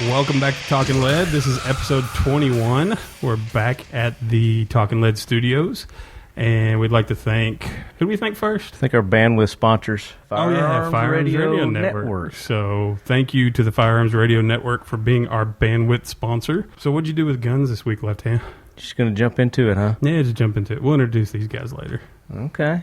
Welcome back to Talking Lead. This is episode 21. We're back at the Talking Lead studios, and we'd like to thank... Who do we thank first? I think our bandwidth sponsors, Firearms Radio Network. So thank you to the Firearms Radio Network for being our bandwidth sponsor. So what'd you do with guns this week, Left Hand? Just going to jump into it, huh? Yeah, just jump into it. We'll introduce these guys later. Okay.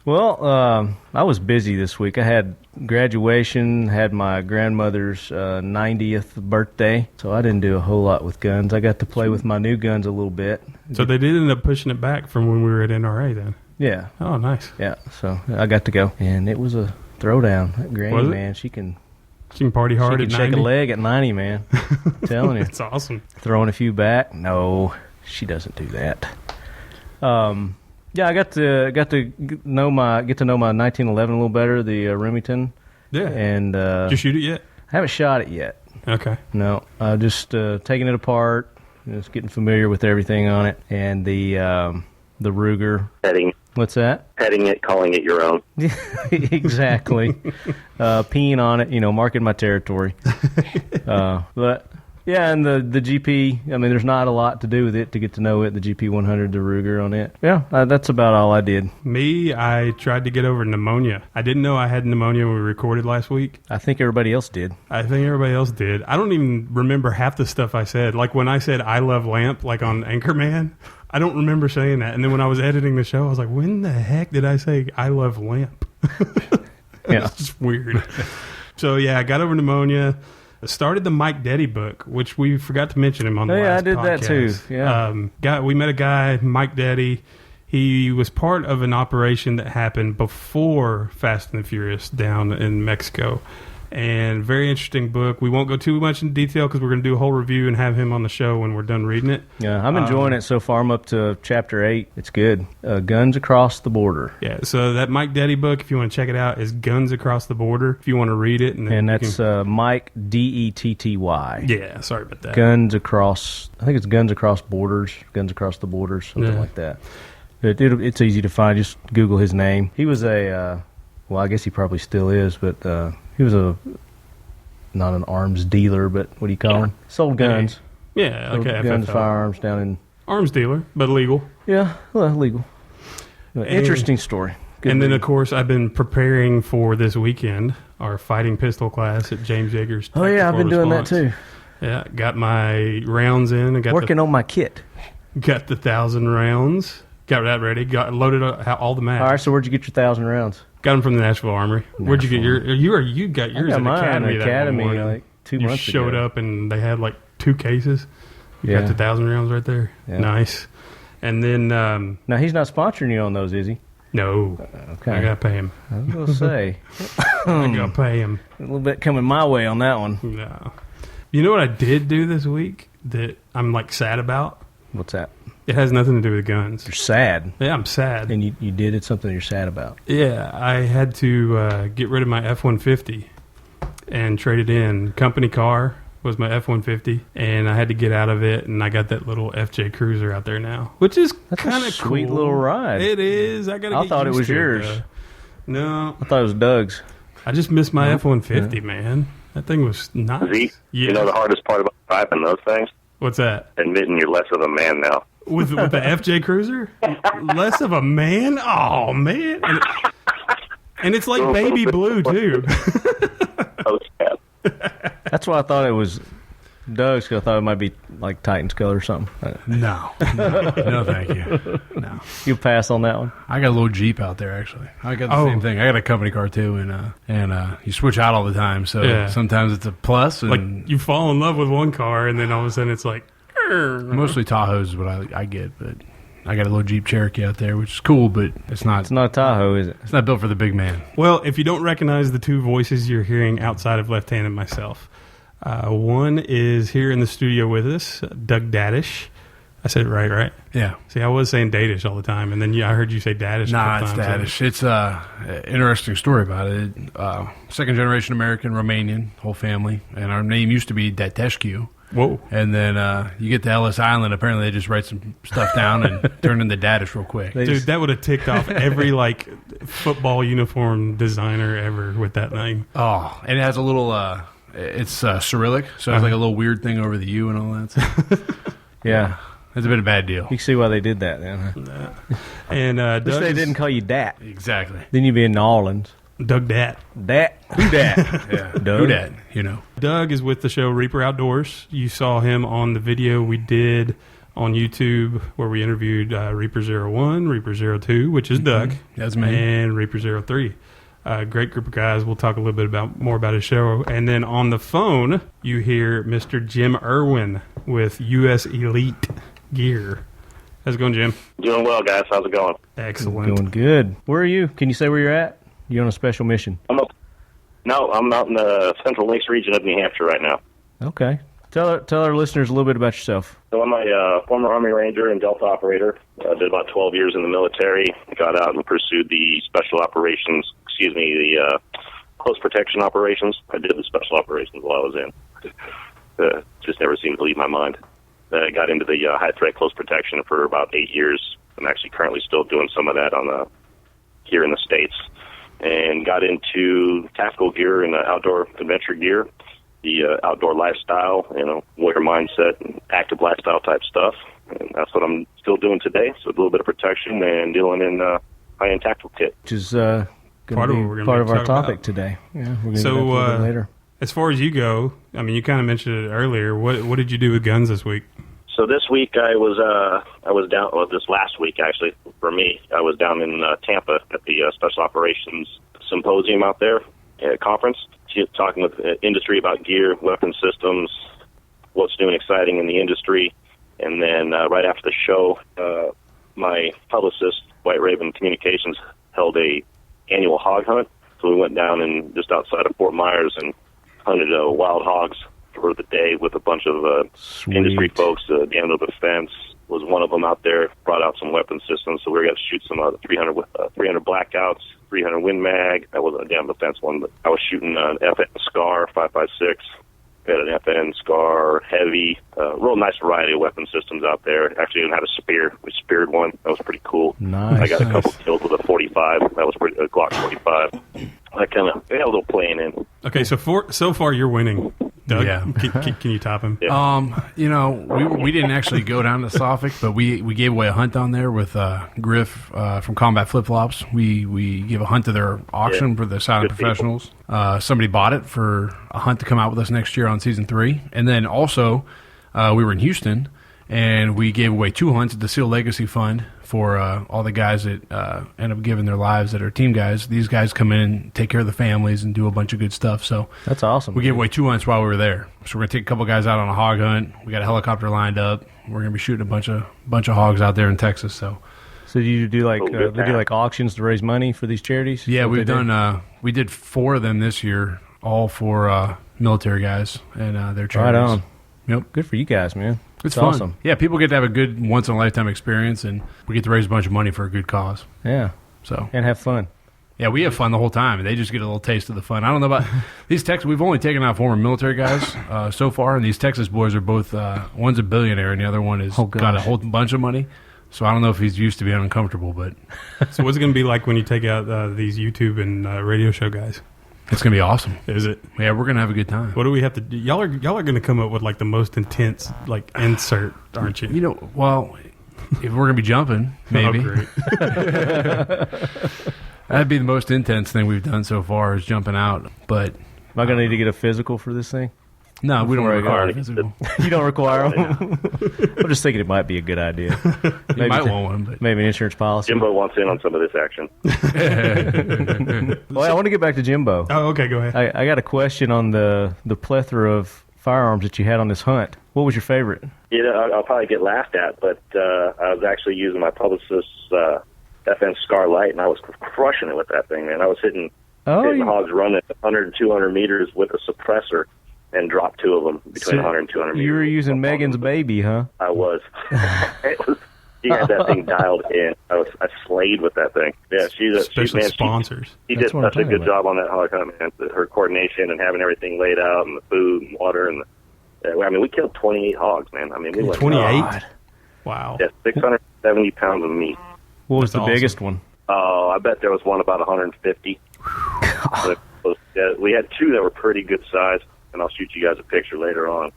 Well, I was busy this week. I had graduation, had my grandmother's 90th birthday, so I didn't do a whole lot with guns. I got to play with my new guns a little bit. So they did end up pushing it back from when we were at NRA then? Yeah. Oh, nice. Yeah, so I got to go, and it was a throwdown. That Granny, man, she can party hard at 90? She can shake a leg at 90, man. I'm telling you. It's awesome. Throwing a few back? No, she doesn't do that. Yeah, I got to know my 1911 a little better, the Remington. Yeah. And did you shoot it yet? I haven't shot it yet. Okay. No, just taking it apart, just getting familiar with everything on it, and the Ruger. Petting. What's that? Petting it, calling it your own. Exactly. Peeing on it, marking my territory. But. Yeah, and the GP, I mean, there's not a lot to do with it to get to know it, the GP 100, the Ruger on it. Yeah, that's about all I did. Me, I tried to get over pneumonia. I didn't know I had pneumonia when we recorded last week. I think everybody else did. I think everybody else did. I don't even remember half the stuff I said. Like when I said I love lamp, like on Anchorman, I don't remember saying that. And then when I was editing the show, I was like, when the heck did I say I love lamp? Yeah. It's just weird. So, yeah, I got over pneumonia. Started the Mike Deddy book, which we forgot to mention him on the last podcast. Yeah, I did that too. Yeah. We met a guy, Mike Deddy. He was part of an operation that happened before Fast and the Furious down in Mexico. And very interesting book. We won't go too much in detail because we're going to do a whole review and have him on the show when we're done reading it. Yeah, I'm enjoying it so far. I'm up to chapter 8. It's good. Guns Across the Border. Yeah, so that Mike Deddy book, if you want to check it out, is Guns Across the Border. If you want to read it. And that's Mike, Detty. Yeah, sorry about that. Guns Across, I think it's Guns Across Borders, Guns Across the Borders, something like that. It's easy to find. Just Google his name. He was well, I guess he probably still is, but he was not an arms dealer, but what do you call him? Sold guns. Yeah, like a guns, FFL. firearms down in... Arms dealer, but legal. Yeah, well, legal. Interesting story. Good and read. then, of course, I've been preparing for this weekend, our fighting pistol class at James Yeager's. Oh, yeah, I've been doing that, too. Yeah, got my rounds in. I got working on my kit. Got the 1,000 rounds. Got that ready. Got loaded up all the mags. All right, so where'd you get your 1,000 rounds? Got them from the Nashville Armory. Where'd you get your? You got yours at Academy. Like 2 months ago. You showed up and they had like 2 cases. You got the 1,000 rounds right there. Yeah. Nice. And then now he's not sponsoring you on those, is he? No. Okay. I gotta pay him. I was gonna say. I gotta pay him. A little bit coming my way on that one. No. You know what I did do this week that I'm like sad about? What's that? It has nothing to do with guns. You're sad. Yeah, I'm sad. And you did it, something you're sad about. Yeah, I had to get rid of my F-150 and trade it in. Company car was my F-150, and I had to get out of it, and I got that little FJ Cruiser out there now, which is kind of cool. Sweet little ride. It is. I thought it was yours. No. I thought it was Doug's. I just missed my F-150, man. That thing was nice. Zeke, you know the hardest part about driving those things? What's that? Admitting you're less of a man now. With the FJ Cruiser? Less of a man? Oh, man. And it's like baby blue, too. Oh, snap. That's why I thought it was Doug's, because I thought it might be like Titan's color or something. No, thank you. No. You pass on that one? I got a little Jeep out there, actually. I got the same thing. I got a company car, too, and you switch out all the time, so sometimes it's a plus. And like, you fall in love with one car, and then all of a sudden it's like... Mostly Tahoes is what I get, but I got a little Jeep Cherokee out there, which is cool, but it's not a Tahoe, is it? It's not built for the big man. Well, if you don't recognize the 2 voices you're hearing outside of Left Hand and myself, one is here in the studio with us, Doug Dadish. I said it right? Yeah. See, I was saying Dadish all the time, and then I heard you say Dadish. Nah, it's Dadish. It's an interesting story about it. Second-generation American, Romanian, whole family, and our name used to be Datescu. Whoa. And then you get to Ellis Island, apparently they just write some stuff down and turn into Dadish real quick. Dude, that would have ticked off every football uniform designer ever with that name. Oh, and it has a little it's Cyrillic, so it's like a little weird thing over the U and all that. So. Yeah. It's a bit of a bad deal. You can see why they did that then. Huh? And Wish Doug they is- didn't call you Dat. Exactly. Then you'd be in New Orleans. Doug Dat. Dat. Who Dat? Yeah. Doug. Who dat? You know. Doug is with the show Reaper Outdoors. You saw him on the video we did on YouTube where we interviewed Reaper 01, Reaper 02, which is Doug, That's me. and Reaper 03. Great group of guys. We'll talk a little bit more about his show. And then on the phone, you hear Mr. Jim Irwin with U.S. Elite Gear. How's it going, Jim? Doing well, guys. How's it going? Excellent. Doing good. Where are you? Can you say where you're at? You on a special mission? I'm out in the Central Lakes region of New Hampshire right now. Okay. Tell our listeners a little bit about yourself. So I'm a former Army Ranger and Delta operator. Did about 12 years in the military. Got out and pursued the close protection operations. I did the special operations while I was in. Just never seemed to leave my mind. I got into the high threat close protection for about 8 years. I'm actually currently still doing some of that here in the States. And got into tactical gear and outdoor adventure gear, the outdoor lifestyle, warrior mindset, and active lifestyle type stuff. And that's what I'm still doing today. So a little bit of protection and dealing in high-end tactical kit. Which is going to be part of our topic today. Yeah, we're going to get that a little bit later. As far as you go, I mean, you kind of mentioned it earlier. What did you do with guns this week? So this week I was down. Well, this last week actually for me, I was down in Tampa at the Special Operations Symposium out there at a conference, talking with the industry about gear, weapon systems, what's new and exciting in the industry. And then right after the show, my publicist, White Raven Communications, held a annual hog hunt. So we went down and just outside of Fort Myers and hunted wild hogs for the day with a bunch of industry folks. The Danville Defense was one of them out there, brought out some weapon systems. So we got to shoot some 300 Blackouts, 300 Win Mag. That wasn't a Danville Defense one, but I was shooting an FN Scar 5.56. We had an FN Scar Heavy, real nice variety of weapon systems out there. Actually, even had a spear. We speared one. That was pretty cool. Nice. I got a couple kills with a 45. That was pretty a Glock 45. I kind of had a little playing in. Okay, so far you're winning, Doug. Yeah. Can you top him? Yeah. We didn't actually go down to Suffolk, but we gave away a hunt on there with Griff from Combat Flip Flops. We gave a hunt to their auction for the silent professionals. Somebody bought it for a hunt to come out with us next year on season 3, and then also we were in Houston and we gave away 2 hunts at the SEAL Legacy Fund for all the guys that end up giving their lives that are team guys. These guys come in and take care of the families and do a bunch of good stuff. So that's awesome. We gave away 2 hunts while we were there. So we're going to take a couple guys out on a hog hunt. We got a helicopter lined up. We're going to be shooting a bunch of hogs out there in Texas. So you do like they do like auctions to raise money for these charities? Yeah, we've done. We did 4 of them this year, all for military guys and their charities. Right on. Yep. Good for you guys, man. It's fun. Awesome. Yeah, people get to have a good once-in-a-lifetime experience, and we get to raise a bunch of money for a good cause. Yeah. So and have fun. Yeah, we have fun the whole time, and they just get a little taste of the fun. I don't know about these Texas. We've only taken out former military guys so far, and these Texas boys are both one's a billionaire, and the other one has got a whole bunch of money. So I don't know if he's used to being uncomfortable, but so what's it going to be like when you take out these YouTube and radio show guys? It's going to be awesome. Is it? Yeah, we're going to have a good time. What do we have to do? Y'all are going to come up with like the most intense like insert, aren't you? You know, well, if we're going to be jumping, maybe. Oh, great. That'd be the most intense thing we've done so far is jumping out. But am I going to need to get a physical for this thing? No, we don't require a physical. You don't require them? I'm just thinking it might be a good idea. You might want one. But maybe an insurance policy. Jimbo wants in on some of this action. Well, I want to get back to Jimbo. Oh, okay, go ahead. I got a question on the plethora of firearms that you had on this hunt. What was your favorite? I'll probably get laughed at, but I was actually using my publicist's FN Scar Light, and I was crushing it with that thing, man. I was hitting hogs running 100, 200 meters with a suppressor and dropped 2 of them between 100 and 200 meters. You were using Megan's baby, huh? I was. She had that thing dialed in. I slayed with that thing. Yeah, especially sponsors. She did such a good job on that hog hunt, man. Her coordination and having everything laid out, and the food and water, and we killed 28 hogs, man. I mean, we went 28. Wow. Yeah, 670 pounds of meat. What was the biggest one? Oh, I bet there was one about 150. We had 2 that were pretty good size. and I'll shoot you guys a picture later on.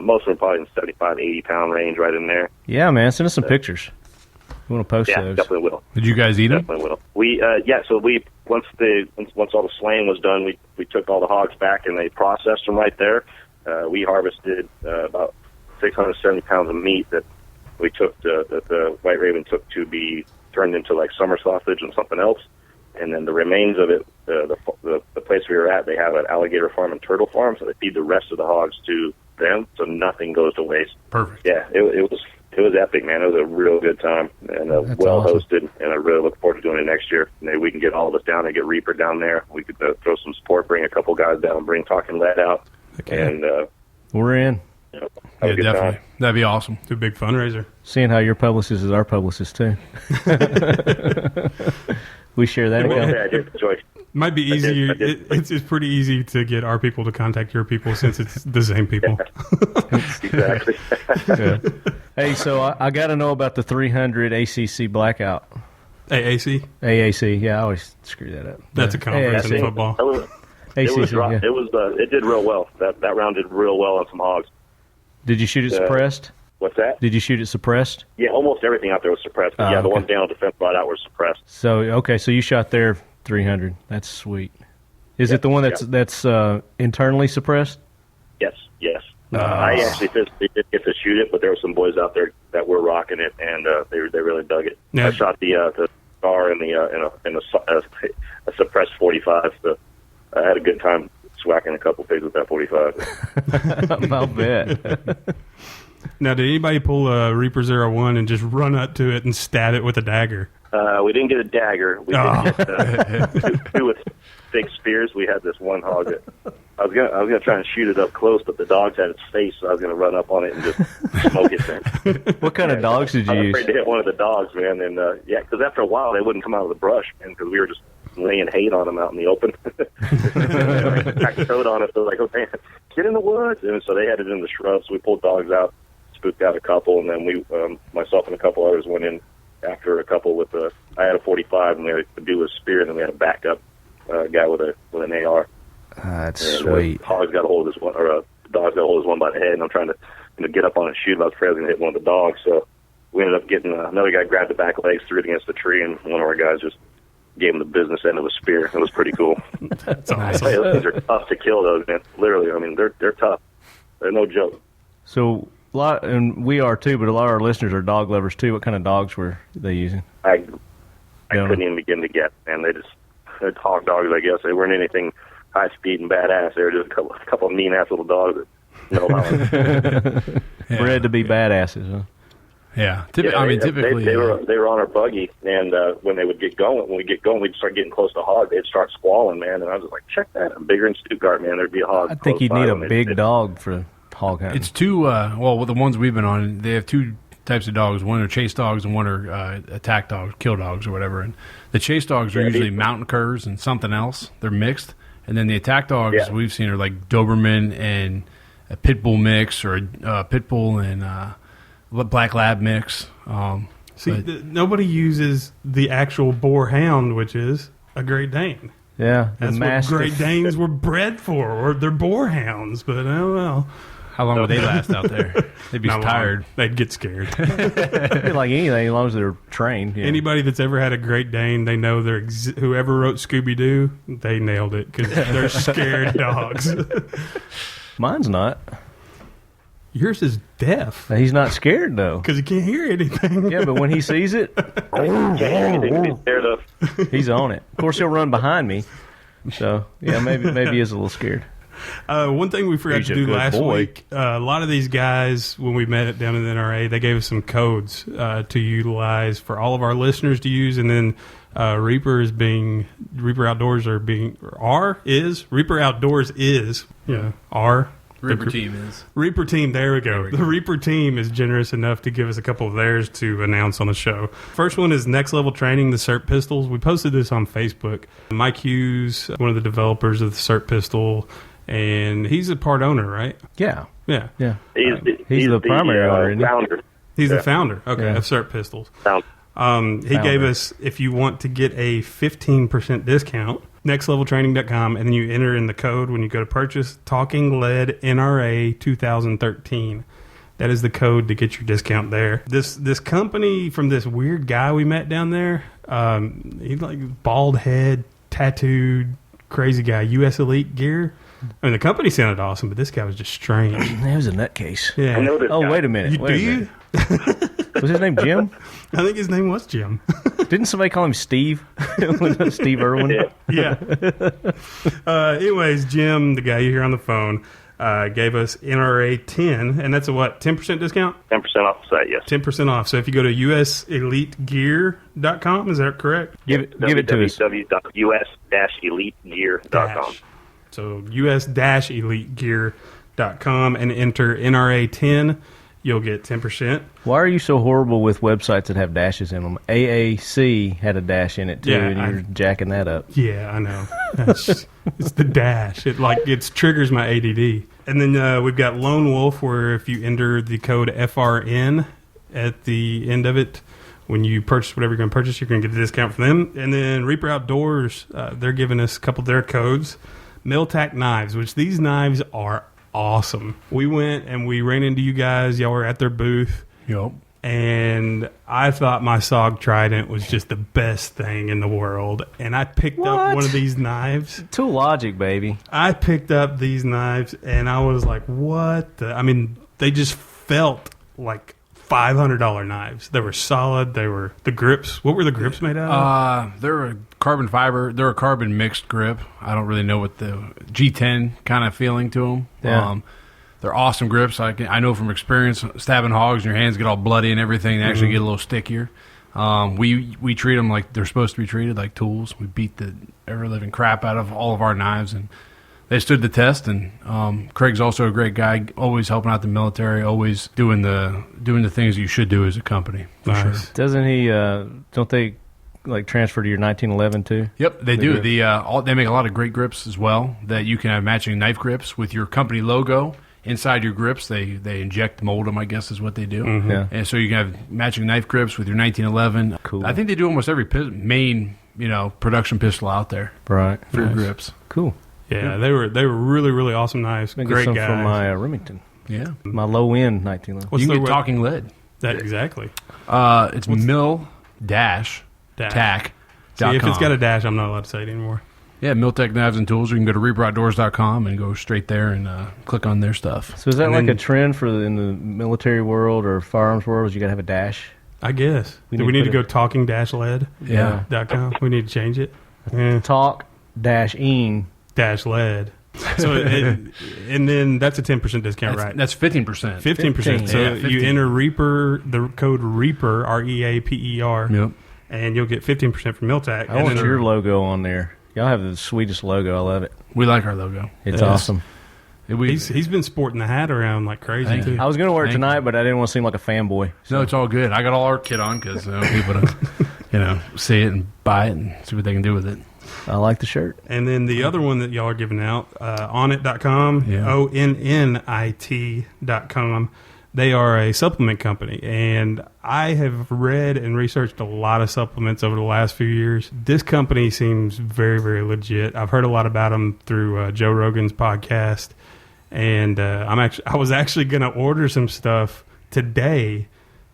Most of them are probably in the 75, 80-pound range right in there. Yeah, man, send us some pictures. We want to post those. Definitely will. Did you guys eat them? Definitely will. So once all the slaying was done, we took all the hogs back and they processed them right there. We harvested about 670 pounds of meat that we took that the White Raven took to be turned into like summer sausage and something else. And then the remains of it, the place we were at, they have an alligator farm and turtle farm, so they feed the rest of the hogs to them, so nothing goes to waste. Perfect. Yeah, it was epic, man. It was a real good time and well hosted, and I really look forward to doing it next year. Maybe we can get all of us down and get Reaper down there. We could throw some support, bring a couple guys down, bring Talking Lead out, and we're in. Have Yeah, a good definitely. time. That'd be awesome. It's a big fundraiser. Seeing how your publicist is our publicist, too. We share that Well, account. yeah, I did enjoy. Might be easier. I did. It's pretty easy to get our people to contact your people since it's the same people. Exactly. Yeah. Hey, so I got to know about the 300 ACC blackout. AAC. AAC, yeah, I always screw that up. That's a conference in AAC. football. It did real well. That round did real well on some hogs. Did you shoot it suppressed? What's that? Did you shoot it suppressed? Yeah, almost everything out there was suppressed. But the okay. ones down at Defense Brought Out were suppressed. So you shot their 300. That's sweet. Is it the one that's internally suppressed? Yes. I actually physically did get to shoot it, but there were some boys out there that were rocking it, and they really dug it. Yeah. I shot the star in a suppressed 45. So I had a good time swacking a couple pigs with that 45. I'll bet. Now, did anybody pull a Reaper 01 and just run up to it and stab it with a dagger? We didn't get a dagger. We did get two with big spears. We had this one hog that I was gonna try and shoot it up close, but the dogs had its face, so I was gonna run up on it and just smoke it. Then. What kind of dogs did you I was use? afraid to hit one of the dogs, man. And because after a while they wouldn't come out of the brush, man, because we were just laying hate on them out in the open. Cracked the coat on it, so like, oh man, get in the woods. And so they had it in the shrubs. So we pulled dogs out, spooked out a couple, and then we, myself and a couple others, went in after a couple with I had a 45, and we had to do a spear, and then we had a backup guy with an AR. That's and, sweet. Hog's got a hold of this one, or dog's got a hold of this one by the head, and I'm trying to get up on it and shoot him. I was afraid I was going to hit one of the dogs, so we ended up getting another guy grabbed the back legs, threw it against the tree, and one of our guys just gave him the business end of a spear. It was pretty cool. That's awesome. Hey, those things are tough to kill, those, man. Literally, I mean, they're tough. They're no joke. So and we are too, but a lot of our listeners are dog lovers too. What kind of dogs were they using? I couldn't even begin to get, man. They're hog dogs, I guess. They weren't anything high speed and badass. They were just a couple of mean ass little dogs that no allowance. Bred to be badasses, huh? Yeah. Typically they were on our buggy, and when we get going, we'd start getting close to hog. They'd start squalling, man. And I was like, check that. I'm bigger in Stuttgart, man. There'd be a hog. I think you'd need a big dog for hog hunting. It's two, with the ones we've been on, they have two types of dogs. One are chase dogs and one are attack dogs, kill dogs or whatever. And the chase dogs are usually mountain curs and something else. They're mixed. And then the attack dogs we've seen are like Doberman and a pit bull mix, or a pit bull and black lab mix. Nobody uses the actual boar hound, which is a Great Dane. Yeah, That's what Great Danes were bred for, or they're boar hounds, but I don't know. How long would they last out there? They'd be Not Um, tired. long. They'd get scared. like anything, as long as they're trained. Yeah. Anybody that's ever had a Great Dane, they know whoever wrote Scooby-Doo, they nailed it because they're scared dogs. Mine's not. Yours is deaf He's not scared though. because he can't hear anything. Yeah, but when he sees it, he's on it. Of course, he'll run behind me. So yeah, maybe he is a little scared. One thing we forgot He's to a do good last boy. week, a lot of these guys, when we met down in the NRA, they gave us some codes to utilize for all of our listeners to use, and then Reaper Outdoors Reaper team is. Reaper Team, there we go. The Reaper Team is generous enough to give us a couple of theirs to announce on the show. First one is Next Level Training, the SERP pistols. We posted this on Facebook. Mike Hughes, one of the developers of the SERP pistol, and he's a part owner, right? Yeah. Yeah. He's the primary owner, isn't he? founder. He's the founder, of Yeah. SERP pistols. He gave us, if you want to get a 15% discount, nextleveltraining.com, and then you enter in the code when you go to purchase, Talking Lead NRA 2013. That is the code to get your discount there. This company from this weird guy we met down there, he's like bald head, tattooed, crazy guy, US Elite Gear. I mean, the company sounded awesome, but this guy was just strange. He was a nutcase. Yeah. I know this guy. Wait a minute. Do you? Was his name Jim? I think his name was Jim. Didn't somebody call him Steve? Steve Irwin? Yeah. Anyways, Jim, the guy you hear on the phone, gave us NRA 10, and that's a what, 10% discount? 10% off the site, yes. 10% off. So if you go to uselitegear.com, is that correct? Give it to us. www.us-elitegear.com. So us-elitegear.com and enter NRA 10. You'll get 10%. Why are you so horrible with websites that have dashes in them? AAC had a dash in it, too, Yeah, and you're jacking that up. Yeah, I know. It's the dash. It triggers my ADD. And then we've got Lone Wolf, where if you enter the code FRN at the end of it, when you purchase whatever you're going to purchase, you're going to get a discount from them. And then Reaper Outdoors, they're giving us a couple of their codes. Milltac knives, which these knives are awesome. We went and we ran into you guys. Y'all were at their booth. Yep. And I thought my SOG Trident was just the best thing in the world. And I picked up one of these knives. Tool Logic, baby. I picked up these knives and I was like, what the? I mean, they just felt like $500 knives. They were solid. They were the grips. What were the grips made out of? They're a carbon fiber. They're a carbon mixed grip. I don't really know what the G10 kind of feeling to them. Yeah. They're awesome grips. I know from experience, stabbing hogs, your hands get all bloody and everything. They actually get a little stickier. We treat them like they're supposed to be treated, like tools. We beat the ever living crap out of all of our knives, and they stood the test. And Craig's also a great guy, always helping out the military, always doing the things you should do as a company. For sure. Doesn't he? Don't they like transfer to your 1911 too? Yep, they do. They make a lot of great grips as well. That you can have matching knife grips with your company logo inside your grips. They inject mold them, I guess is what they do. Mm-hmm. Yeah. And so you can have matching knife grips with your 1911. Cool. I think they do almost every main production pistol out there Right. for your grips. Cool. Yeah, they were really, really awesome knives. Get Great some guys. from my Remington. Yeah, My low end 1911. What's you can the get Talking Lead. That exactly. It's mill-tac.com. See, if it's got a dash, I'm not allowed to say it anymore. Yeah, Milltec Knives and Tools. You can go to reaperoutdoors.com and go straight there and click on their stuff. So is that And like then- a trend for in the military world or firearms world? You got to have a dash. I guess. Do we need need to to put go talking-lead.com? Yeah. We need to change it. Yeah. Talk-ing. Dash lead. So and then that's a 10% discount, right? That's 15%. 15%. So Yeah, you 15. enter Reaper, the code Reaper, REAPER, Yep. and you'll get 15% from Milltac. I want your logo on there. Y'all have the sweetest logo. I love it. We like our logo. It's Yes. awesome. He's been sporting the hat around like crazy Thank too. you. I was going to wear it Thank tonight, but I didn't want to seem like a fanboy. No, it's all good. I got all our kit on because people to, see it and buy it and see what they can do with it. I like the shirt. And then the other one that y'all are giving out, onnit.com, Yeah. ONNIT.com. They are a supplement company, and I have read and researched a lot of supplements over the last few years. This company seems very, very legit. I've heard a lot about them through Joe Rogan's podcast, and I was actually going to order some stuff today,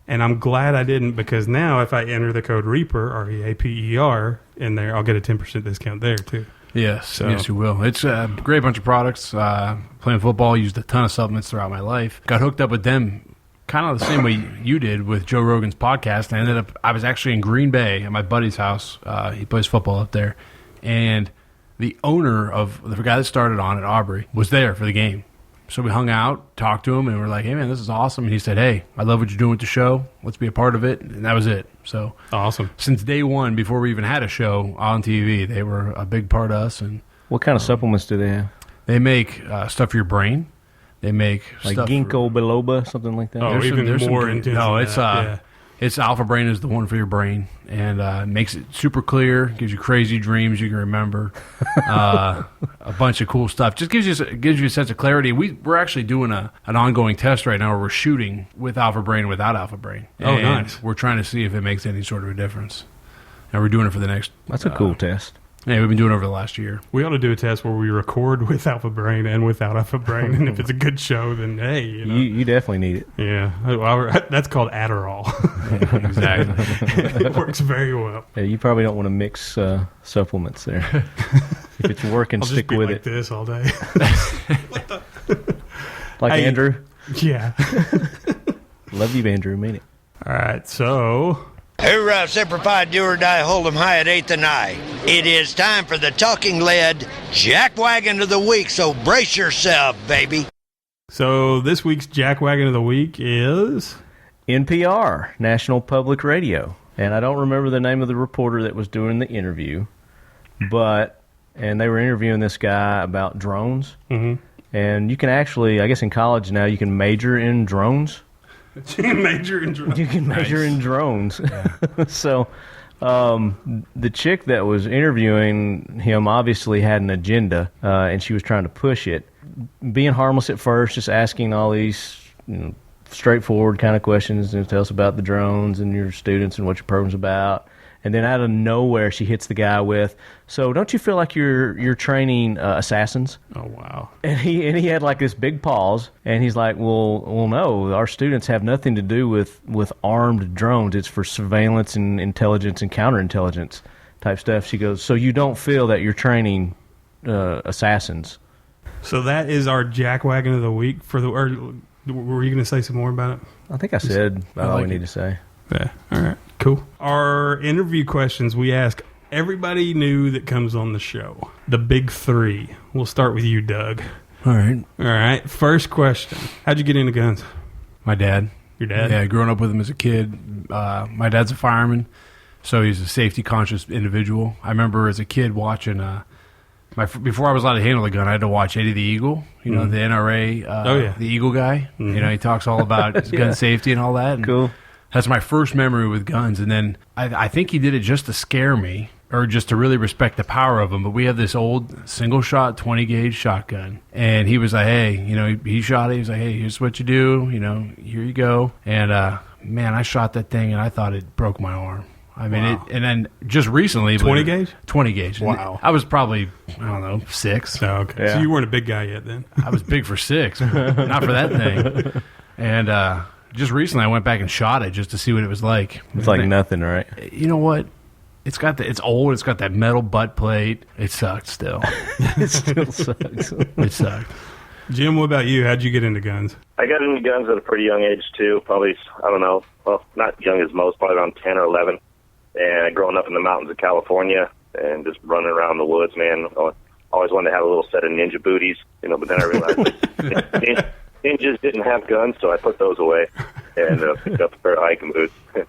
and I'm glad I didn't, because now if I enter the code Reaper, REAPER, in there, I'll get a 10% discount there too. Yes, yes, you will. It's a great bunch of products. Playing football, used a ton of supplements throughout my life. Got hooked up with them kind of the same way you did with Joe Rogan's podcast. I was actually in Green Bay at my buddy's house. He plays football up there. And the owner of the guy that started on it, Aubrey, was there for the game. So we hung out, talked to him, and we're like, hey, man, this is awesome. And he said, hey, I love what you're doing with the show. Let's be a part of it. And that was it. So awesome. Since day one, before we even had a show on TV, they were a big part of us. And What kind of supplements do they have? they make stuff for your brain. They make Like stuff ginkgo biloba, something like that? Oh, There's even some more good- intense. no, than it's, that. It's Alpha Brain is the one for your brain, and makes it super clear, gives you crazy dreams you can remember, a bunch of cool stuff. Just gives you a sense of clarity. We're actually doing an ongoing test right now where we're shooting with Alpha Brain and without Alpha Brain. Oh, nice. We're trying to see if it makes any sort of a difference. And we're doing it for the next... That's a cool test. Yeah, we've been doing it over the last year. We ought to do a test where we record with Alpha Brain and without Alpha Brain, and if it's a good show, then hey, you definitely need it. Yeah, well, that's called Adderall. Exactly. It works very well. Yeah, you probably don't want to mix supplements there. If it's working, I'll stick just be with like it. this all day. Like Hey. Andrew. Yeah. Love you, Andrew. Mean it. All right, so Hoorah, Semper Fi, do or die, hold 'em high at 8th and I. It is time for the talking lead jackwagon of the week, so brace yourself, baby. this week's Jackwagon of the Week is... NPR, National Public Radio. And I don't remember the name of the reporter that was doing the interview, and they were interviewing this guy about drones. Mm-hmm. And you can actually, I guess in college now, you can major in drones. Major in drones. You can major in drones. So the chick that was interviewing him obviously had an agenda, and she was trying to push it. Being harmless at first, just asking all these straightforward kind of questions. Tell us about the drones and your students and what your program's about. And then out of nowhere, she hits the guy with, "So don't you feel like you're training assassins?" Oh, wow. And he had like this big pause, and he's like, well, no, our students have nothing to do with armed drones. It's for surveillance and intelligence and counterintelligence type stuff. She goes, so you don't feel that you're training assassins? So that is our Jackwagon of the Week for the... Or were you going to say some more about it? I think I said all we need to say. Yeah. All right. Cool. Our interview questions we ask everybody new that comes on the show. The big three. We'll start with you, Doug. All right. All right. First question. How'd you get into guns? My dad. Your dad? Yeah, growing up with him as a kid. My dad's a fireman, so he's a safety-conscious individual. I remember as a kid watching... before I was allowed to handle a gun, I had to watch Eddie the Eagle, the NRA, the Eagle guy. Mm-hmm. He talks all about gun safety and all that. And Cool. That's my first memory with guns. And then I think he did it just to scare me or just to really respect the power of them. But we have this old single-shot 20-gauge shotgun. And he was like, hey, he shot it. He was like, hey, here's what you do. Here you go. And, man, I shot that thing, and I thought it broke my arm. I mean, wow. And then just recently... 20 gauge? 20 gauge. Wow. I was probably, 6. Oh, okay. Yeah. So you weren't a big guy yet then? I was big for 6. Not for that thing. And just recently I went back and shot it just to see what it was like. It's like nothing, right? You know what? It's old. It's got that metal butt plate. It sucked still. It still sucks. It sucked. Jim, what about you? How'd you get into guns? I got into guns at a pretty young age, too. Probably, I don't know, well, not young as most, probably around 10 or 11. And growing up in the mountains of California and just running around the woods, man, I always wanted to have a little set of ninja booties, but then I realized ninjas didn't have guns, so I put those away and picked up a pair of hiking boots and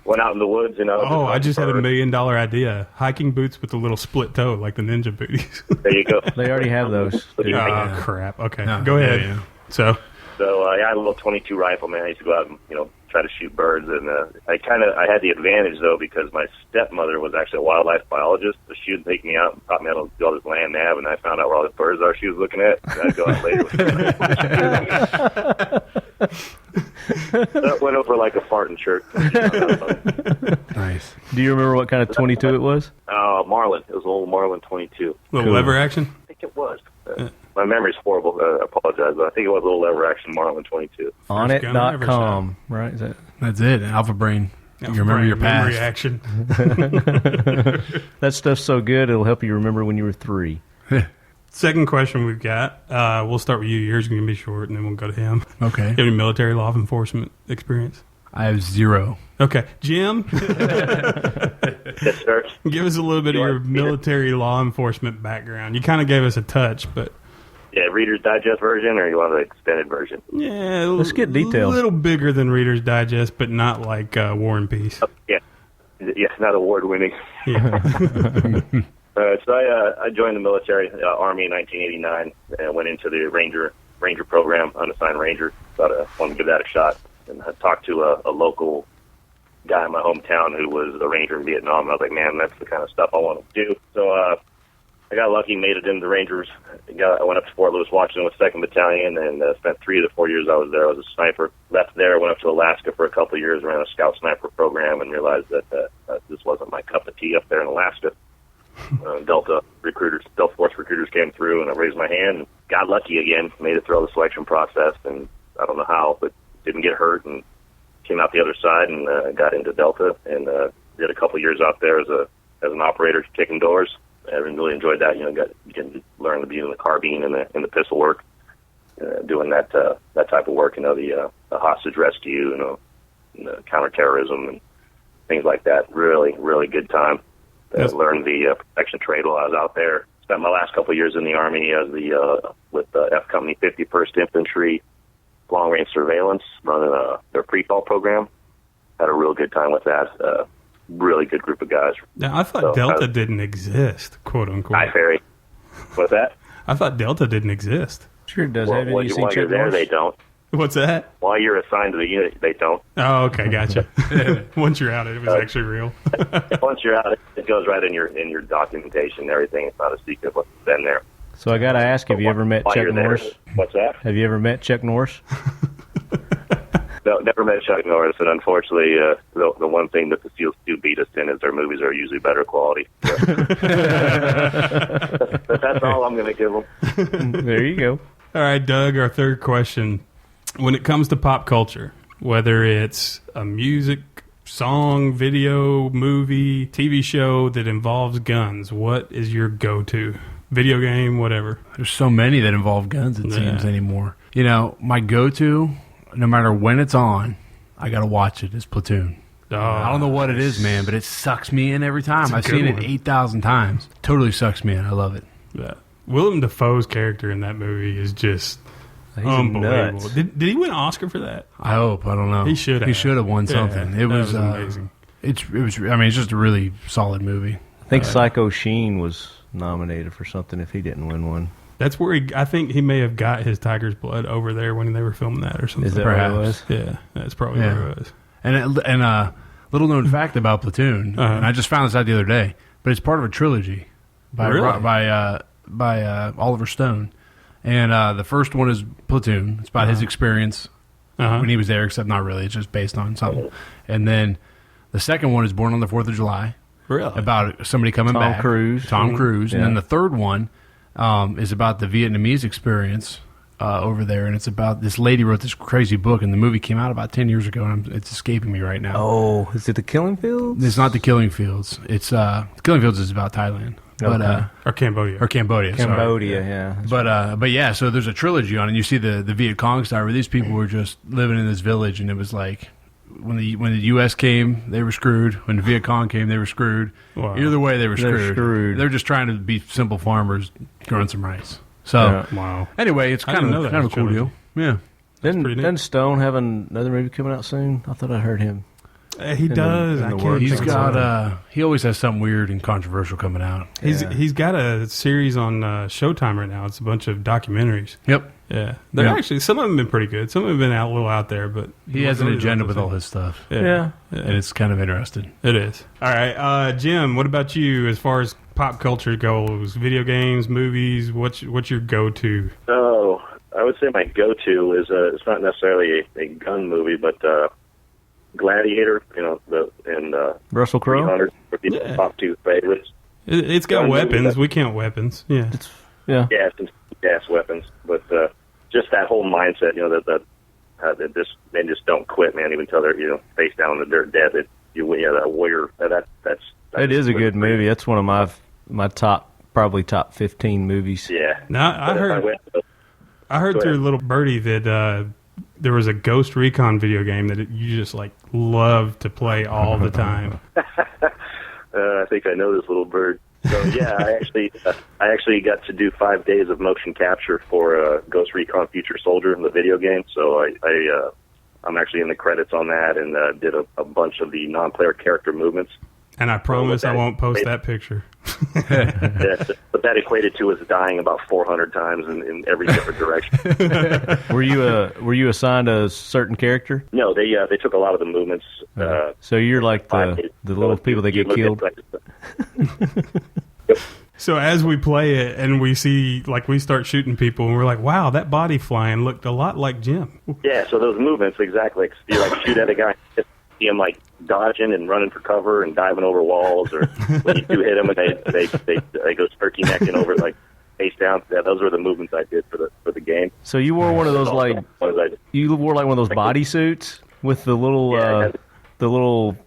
went out in the woods. Oh, I just had $1 million idea. Hiking boots with a little split toe, like the ninja booties. There you go. They already have those. Oh, crap. Okay, No, go ahead. yeah. So I had a little .22 rifle, man. I used to go out and, try to shoot birds. And I had the advantage, though, because my stepmother was actually a wildlife biologist. So she would take me out and taught me how to do all this land nav, and I found out where all the birds are she was looking at. And I'd go out later with that went over like a fart in church. Nice. Do you remember what kind of 22 it was? Marlin. It was an old Marlin 22. little Cool. lever action. I think it was. My memory's horrible. I apologize, but I think it was a little lever action Marlin 22. Onit.com, right? Is that? That's it. Alpha Brain. You remember your past. Memory action. That stuff's so good, it'll help you remember when you were 3. Second question we've got. We'll start with you. Yours is going to be short, and then we'll go to him. Okay. You have any military law enforcement experience? I have 0. Okay. Jim, Yes, sir. give us a little bit of your military law enforcement background. You kind of gave us a touch, but... Yeah, Reader's Digest version, or you want the extended version? Yeah, Let's get detailed. A little bigger than Reader's Digest, but not like War and Peace. Yeah, not award-winning. Yeah. So I joined the military, Army in 1989, and went into the Ranger program, unassigned Ranger. Thought I wanted to give that a shot, and I talked to a local guy in my hometown who was a Ranger in Vietnam. I was like, man, that's the kind of stuff I want to do. So I got lucky, made it into the Rangers. I went up to Fort Lewis, Washington with 2nd Battalion, and spent 3 of the 4 years I was there. I was a sniper. Left there, went up to Alaska for a couple of years, ran a scout sniper program, and realized that this wasn't my cup of tea up there in Alaska. Delta Force recruiters came through, and I raised my hand and got lucky again. Made it through all the selection process, and I don't know how, but didn't get hurt, and came out the other side and got into Delta, and did a couple of years out there as an operator kicking doors. I really enjoyed that. You can learn to be in the carbine and the pistol work, doing that type of work. The hostage rescue, and the counterterrorism and things like that. Really, really good time. Learned the protection trade while I was out there. Spent my last couple of years in the Army as with F Company 51st Infantry long range surveillance, running their pre-fall program. Had a real good time with that. Really good group of guys. Now, I thought Delta didn't exist, quote unquote. Hi, Ferry. What's that? I thought Delta didn't exist. Sure does. While you're there, they don't. What's that? While you're assigned to the unit, they don't. Oh, okay, gotcha. Once you're out, it was actually real. Once you're out, it goes right in your documentation and everything. It's not a secret what's been there. So I got to ask, have you ever met Chuck Norris? What's that? Have you ever met Chuck Norris? No, never met Chuck Norris, and unfortunately, the one thing that the SEALs do beat us in is their movies are usually better quality. So. But that's all I'm going to give them. There you go. All right, Doug, our third question. When it comes to pop culture, whether it's a music, song, video, movie, TV show that involves guns, what is your go-to? Video game, whatever. There's so many that involve guns, it seems, anymore. My go-to, no matter when it's on, I got to watch it, is Platoon. Oh, I don't know what it is, man, but it sucks me in every time. I've seen it 8,000 times. Totally sucks me in. I love it. Yeah. Willem Dafoe's character in that movie is just unbelievable. Did he win an Oscar for that? I hope. I don't know. He should have. He should have won something. It was amazing. It was. I mean, it's just a really solid movie. I think Psycho Sheen was nominated for something if he didn't win one. That's where I think he may have got his tiger's blood over there when they were filming that or something. Is that what it was? Yeah, that's probably where it was. And little known fact about Platoon, and I just found this out the other day, but it's part of a trilogy by Oliver Stone. And the first one is Platoon. It's about his experience when he was there, except not really. It's just based on something. And then the second one is Born on the 4th of July. Really? About somebody coming back. Tom Cruise. Yeah. And then the third one is about the Vietnamese experience over there. And it's about this lady wrote this crazy book, and the movie came out about 10 years ago, and it's escaping me right now. Oh, is it The Killing Fields? It's not The Killing Fields. It's Killing Fields is about Thailand. Okay. Or Cambodia. Cambodia, sorry. yeah. But yeah, so there's a trilogy on it. And you see the Viet Cong style where these people were just living in this village, and it was like when the U.S. came, they were screwed. When the Viet Cong came, they were screwed. Wow. Either way, they were They're screwed. They're just trying to be simple farmers growing some rice. So wow. Anyway, it's kind of a cool deal. Yeah. Didn't Stone have another movie coming out soon? I thought I heard him. He does. He's got. He always has something weird and controversial coming out. He's got a series on Showtime right now. It's a bunch of documentaries. Yep. Yeah. They're actually, some of them have been pretty good. Some of them have been a little out there, but he has an agenda with all his stuff. Yeah. And it's kind of interesting. It is. All right, Jim. What about you as far as pop culture goes? Video games, movies. What's your go-to? Oh, I would say my go-to is it's not necessarily a gun movie, but Gladiator, and Russell Crowe. 300 would be the top two favorites. It's got weapons. We count weapons. Yeah. Gas weapons, but just that whole mindset, that they just don't quit, man, even until they're face down in the dirt dead. That warrior. That's it is a good movie. That's one of my probably top 15 movies. Yeah. Now I heard through Little Birdie that there was a Ghost Recon video game that you just love to play all the time. I think I know this little bird. So yeah, I actually got to do 5 days of motion capture for Ghost Recon Future Soldier in the video game. So I'm actually in the credits on that, and did a bunch of the non-player character movements. And I promise I won't post that picture. Yeah, but that equated to us dying about 400 times in every different direction. Were you assigned a certain character? No, they took a lot of the movements. So you're like the little people that get killed? So as we play it and we see, like, we start shooting people and we're like, wow, that body flying looked a lot like Jim. Yeah, so those movements, exactly. You like shoot at a guy, see him like dodging and running for cover and diving over walls, or when you do hit them and they go turkey necking over like face down. Yeah, those were the movements I did for the game. So you wore one of those one of those bodysuits with the little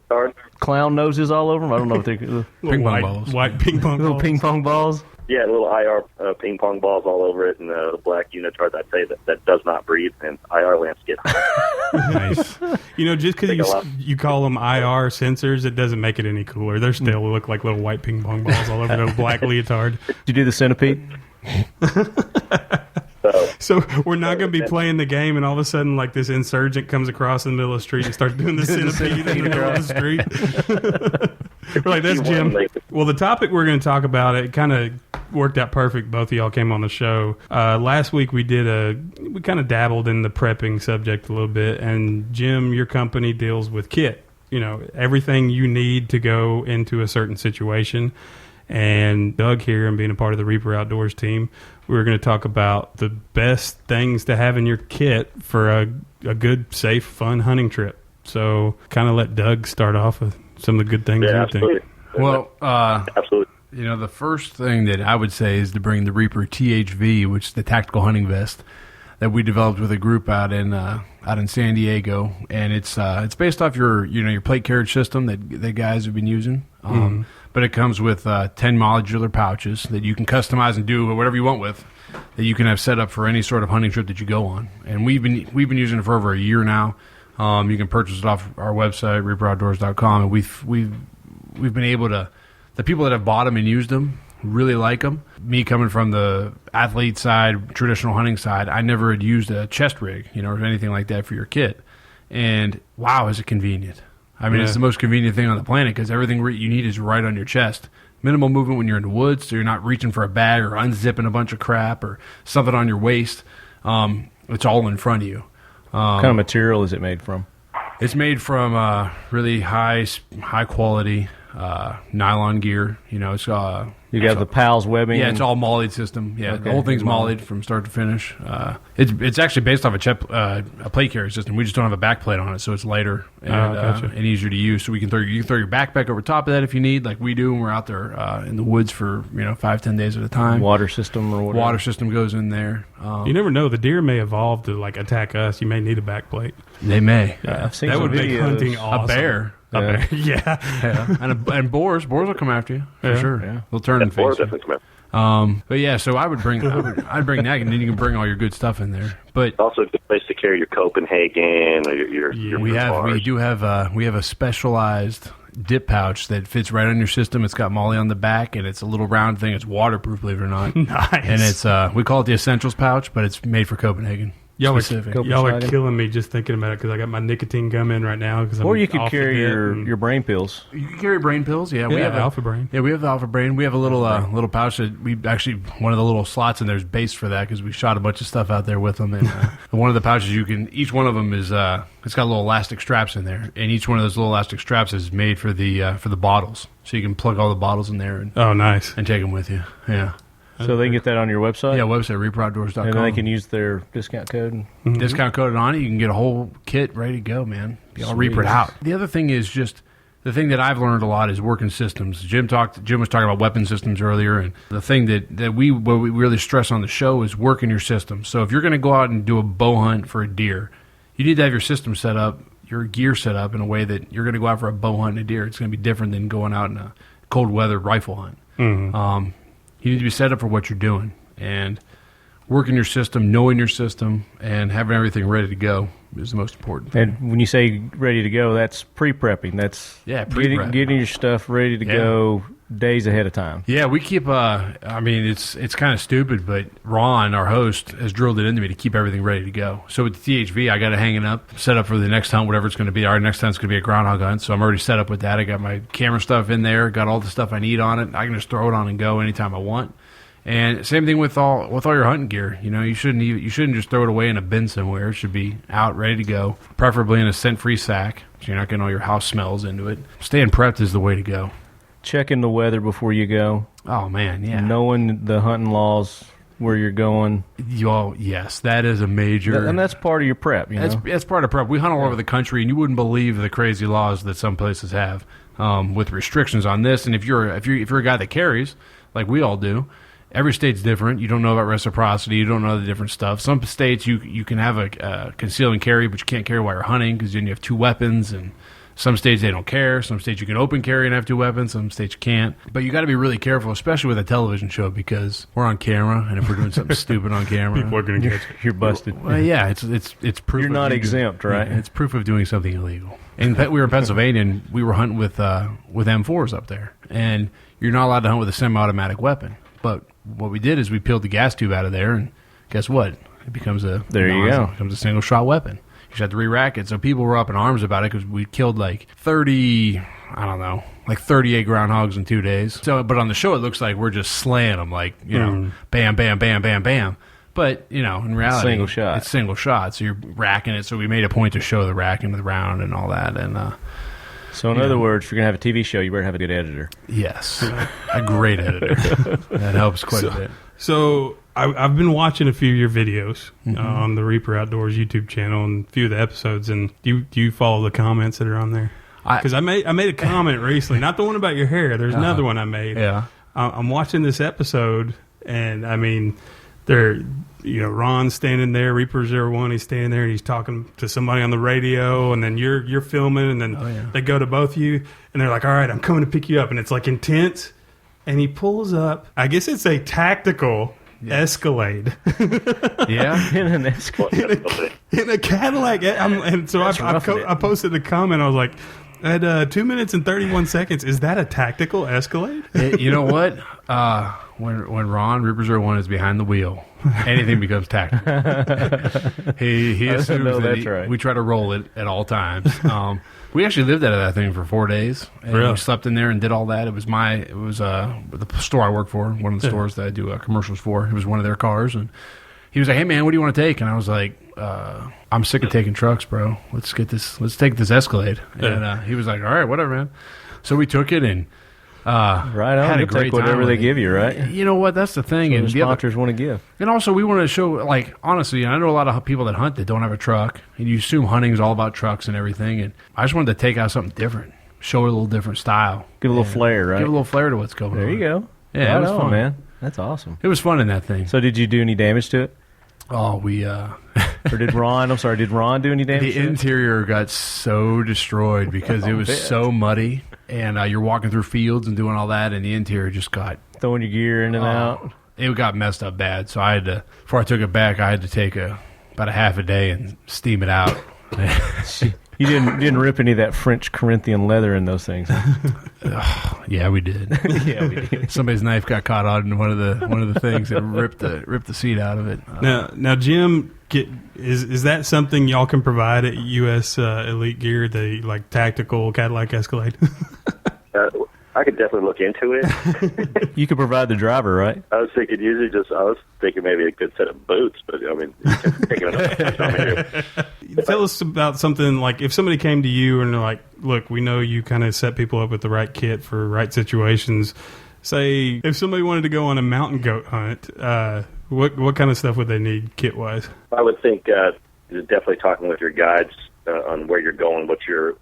clown noses all over them. I don't know if they're ping pong balls. White ping pong little balls. Ping pong balls. Yeah, little IR ping pong balls all over it, and the black unitard I'd say that does not breathe, and IR lamps get hot. Nice. Just because you call them IR sensors, it doesn't make it any cooler. They still look like little white ping pong balls all over the black leotard. Did you do the centipede? So we're not going to be playing the game, and all of a sudden, like, this insurgent comes across in the middle of the street and starts doing the centipede in the middle of the street. We're like, that's Jim. Well, the topic we're going to talk about, it kind of worked out perfect. Both of y'all came on the show. Last week we kind of dabbled in the prepping subject a little bit, and Jim, your company deals with kit. Everything you need to go into a certain situation. And Doug here, and being a part of the Reaper Outdoors team, we're going to talk about the best things to have in your kit for a good, safe, fun hunting trip. So kind of let Doug start off with some of the good things you think. Well, absolutely. The first thing that I would say is to bring the Reaper THV, which is the tactical hunting vest that we developed with a group out in San Diego, and it's based off your plate carriage system that guys have been using. But it comes with 10 modular pouches that you can customize and do whatever you want with, that you can have set up for any sort of hunting trip that you go on. And we've been using it for over a year now. You can purchase it off our website, reaperoutdoors.com, and we've been able to. The people that have bought them and used them really like them. Me coming from the athlete side, traditional hunting side, I never had used a chest rig, or anything like that for your kit. And wow, is it convenient! I mean, it's the most convenient thing on the planet because everything you need is right on your chest. Minimal movement when you're in the woods, so you're not reaching for a bag or unzipping a bunch of crap or something on your waist. It's all in front of you. What kind of material is it made from? It's made from really high quality nylon gear. It's you got the PALS webbing. Yeah, it's all mollied system. Yeah, okay. The whole thing's mollied from start to finish. It's actually based off a plate carrier system. We just don't have a back plate on it, so it's lighter and easier to use. So you can throw your backpack over top of that if you need, like we do when we're out there in the woods for 5-10 days at a time. Water system or whatever. Water system goes in there. You never know. The deer may evolve to like attack us. You may need a back plate. They may. Yeah, I've seen that some would make hunting awesome. A bear. Yeah. And boars will come after you for sure. Yeah. They'll turn and face you. But yeah, so I would bring I'd bring that, and then you can bring all your good stuff in there. But also a good place to carry your Copenhagen or your we have a specialized dip pouch that fits right on your system. It's got molly on the back, and it's a little round thing. It's waterproof, believe it or not. Nice. And it's we call it the Essentials pouch, but it's made for Copenhagen. Y'all are killing me just thinking about it because I got my nicotine gum in right now. Or you could carry your brain pills. You can carry brain pills. Yeah, we have Alpha Brain. Yeah, we have the Alpha Brain. We have a little pouch that we actually, one of the little slots in there is based for that because we shot a bunch of stuff out there with them. And one of the pouches each one of them is it's got little elastic straps in there, and each one of those little elastic straps is made for the bottles, so you can plug all the bottles in there. Nice. And take them with you. Yeah. So they can get that on your website? Yeah, website, reaperoutdoors.com. And they can use their discount code? Discount code on it. You can get a whole kit ready to go, man. Be all Reapered out. The other thing is just, the thing that I've learned a lot is working systems. Jim was talking about weapon systems earlier, and the thing that we really stress on the show is working your system. So if you're going to go out and do a bow hunt for a deer, you need to have your system set up, your gear set up in a way that you're going to go out for a bow hunt and a deer. It's going to be different than going out in a cold weather rifle hunt. Mm-hmm. You need to be set up for what you're doing, and working your system, knowing your system, and having everything ready to go is the most important thing. And when you say ready to go, that's pre-prepping. That's pre-prep. Getting your stuff ready to go days ahead of time. Yeah, we keep. I mean, it's kind of stupid, but Ron, our host, has drilled it into me to keep everything ready to go. So with the THV, I got it hanging up, set up for the next hunt, whatever it's going to be. Our next hunt's going to be a groundhog hunt, so I'm already set up with that. I got my camera stuff in there, got all the stuff I need on it. I can just throw it on and go anytime I want. And same thing with all your hunting gear. You know, you shouldn't just throw it away in a bin somewhere. It should be out, ready to go, preferably in a scent-free sack, so you're not getting all your house smells into it. Staying prepped is the way to go. Checking the weather before you go. Oh man, yeah. Knowing the hunting laws, where you're going. Yes, that is a major. And that's part of your prep. That's part of prep. We hunt all over the country, and you wouldn't believe the crazy laws that some places have with restrictions on this. And if you're a guy that carries, like we all do. Every state's different. You don't know about reciprocity. You don't know the different stuff. Some states you can have a conceal and carry, but you can't carry while you're hunting because then you have two weapons. And some states they don't care. Some states you can open carry and have two weapons. Some states you can't. But you got to be really careful, especially with a television show, because we're on camera, and if we're doing something stupid on camera, people are going to get you. You're busted. Well, yeah, it's proof. You're not exempt, right? Yeah, it's proof of doing something illegal. And we were in Pennsylvania, and we were hunting with M4s up there, and you're not allowed to hunt with a semi-automatic weapon, but what we did is we peeled the gas tube out of there, and guess what? It becomes a single shot weapon. You just have to re-rack it. So people were up in arms about it because we killed like 38 groundhogs in 2 days. So, but on the show it looks like we're just slaying them, like bam, bam, bam, bam, bam. But in reality, it's single shot. So you're racking it. So we made a point to show the racking of the round and all that, and. So in other words, if you're going to have a TV show, you better have a good editor. Yes, a great editor. That helps quite a bit. So I've been watching a few of your videos on the Reaper Outdoors YouTube channel and a few of the episodes. And do you follow the comments that are on there? Because I made a comment recently, not the one about your hair. There's another one I made. Yeah, I'm watching this episode, and I mean, Ron's standing there, Reaper 01, he's standing there, and he's talking to somebody on the radio, and then you're filming, and then they go to both of you, and they're like, all right, I'm coming to pick you up, and it's like intense, and he pulls up, I guess it's a tactical Escalade. Yeah, in an Escalade. in a Cadillac. And so I posted a comment, I was like, at 2 minutes and 31 seconds, is that a tactical Escalade? You know what? When Ron, Reaper 01, is behind the wheel, anything becomes tactical. He assumes that we try to roll it at all times. We actually lived out of that thing for 4 days. And we slept in there and did all that. It was the store I work for, one of the stores that I do commercials for. It was one of their cars, and he was like, "Hey man, what do you want to take?" And I was like, "I'm sick of taking trucks, bro. Let's take this Escalade." And he was like, "All right, whatever, man." So we took it and right on. had a great take whatever time they give you, right? You know what? That's the thing. And the sponsors want to give. And also, we want to show, like, honestly, I know a lot of people that hunt that don't have a truck, and you assume hunting is all about trucks and everything. And I just wanted to take out something different, show it a little different style, give a little flair, right? Give a little flair to what's going on. There you go. Yeah, right it was fun, man. That's awesome. It was fun in that thing. So, did you do any damage to it? Oh, we or did Ron? I'm sorry. Did Ron do any damage? The interior got so destroyed because it was so muddy, and you're walking through fields and doing all that, and the interior just got throwing your gear in and out. It got messed up bad. So I had to, before I took it back, I had to take about a half a day and steam it out. You didn't rip any of that French Corinthian leather in those things. Huh? Yeah, we did. Yeah, we did. Somebody's knife got caught on one of the things and ripped the seat out of it. Now, Jim, is that something y'all can provide at U.S. Elite Gear? The like tactical Cadillac Escalade? I could definitely look into it. You could provide the driver, right? I was thinking maybe a good set of boots, but I mean, taking it up. Tell us about something like if somebody came to you and they're like, look, we know you kind of set people up with the right kit for right situations. Say if somebody wanted to go on a mountain goat hunt, what kind of stuff would they need kit wise? I would think definitely talking with your guides on where you're going.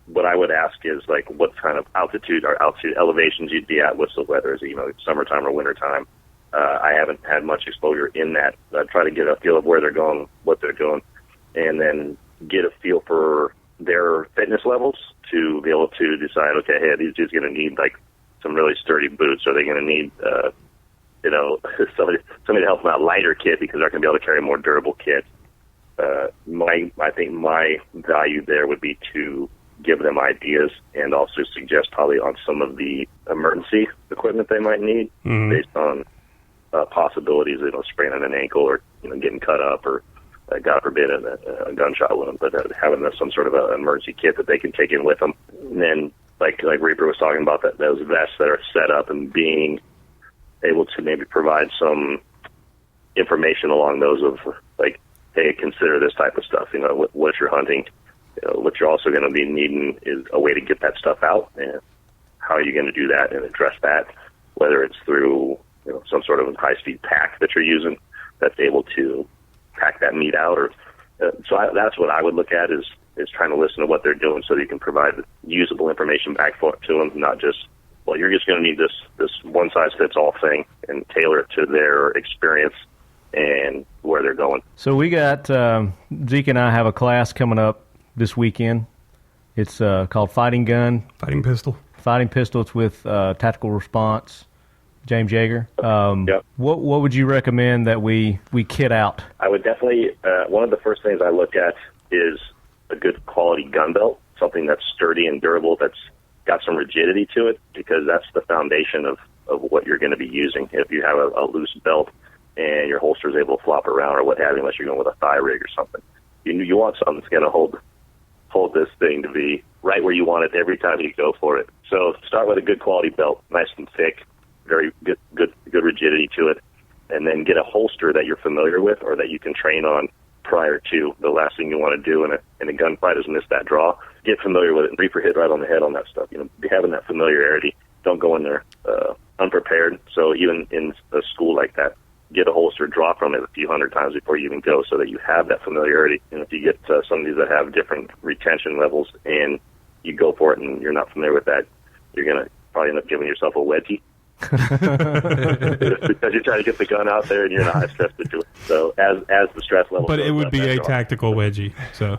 What I would ask is like what kind of altitude elevations you'd be at, what's the weather, is it, summertime or wintertime. I haven't had much exposure in that. I try to get a feel of where they're going, what they're doing, and then get a feel for their fitness levels to be able to decide, okay, hey, these dudes going to need like some really sturdy boots. Are they going to need, somebody to help them out lighter kit because they're going to be able to carry a more durable kit. I think my value there would be to give them ideas and also suggest probably on some of the emergency equipment they might need based on possibilities, spraining an ankle or getting cut up or God forbid a gunshot wound, but having some sort of an emergency kit that they can take in with them. And then like Reaper was talking about, those vests that are set up and being able to maybe provide some information along those of like, hey, consider this type of stuff. What you're hunting, what you're also going to be needing is a way to get that stuff out, and how are you going to do that and address that, whether it's through some sort of high-speed pack that you're using that's able to pack that meat out, or that's what I would look at is trying to listen to what they're doing so that you can provide usable information back to them, not just, well, you're just going to need this one-size-fits-all thing, and tailor it to their experience and where they're going. So we got, Zeke and I have a class coming up this weekend. It's called Fighting Pistol. It's with Tactical Response, James Yeager. Yep. What would you recommend that we kit out? I would definitely, one of the first things I look at is a good quality gun belt, something that's sturdy and durable, that's got some rigidity to it, because that's the foundation of what you're going to be using. If you have a loose belt and your holster is able to flop around or what have you, unless you're going with a thigh rig or something, you want something that's going to hold this thing to be right where you want it every time you go for it. So start with a good quality belt, nice and thick, very good rigidity to it, and then get a holster that you're familiar with or that you can train on prior to. The last thing you want to do in a gunfight is miss that draw. Get familiar with it. Reaper hit right on the head on that stuff. Having that familiarity. Don't go in there unprepared. So even in a school like that, get a holster, draw from it a few hundred times before you even go, so that you have that familiarity. And if you get some of these that have different retention levels and you go for it and you're not familiar with that, you're going to probably end up giving yourself a wedgie. Because you're trying to get the gun out there and you're not stressed to do it. So as the stress level, but it would be a tactical wedgie. So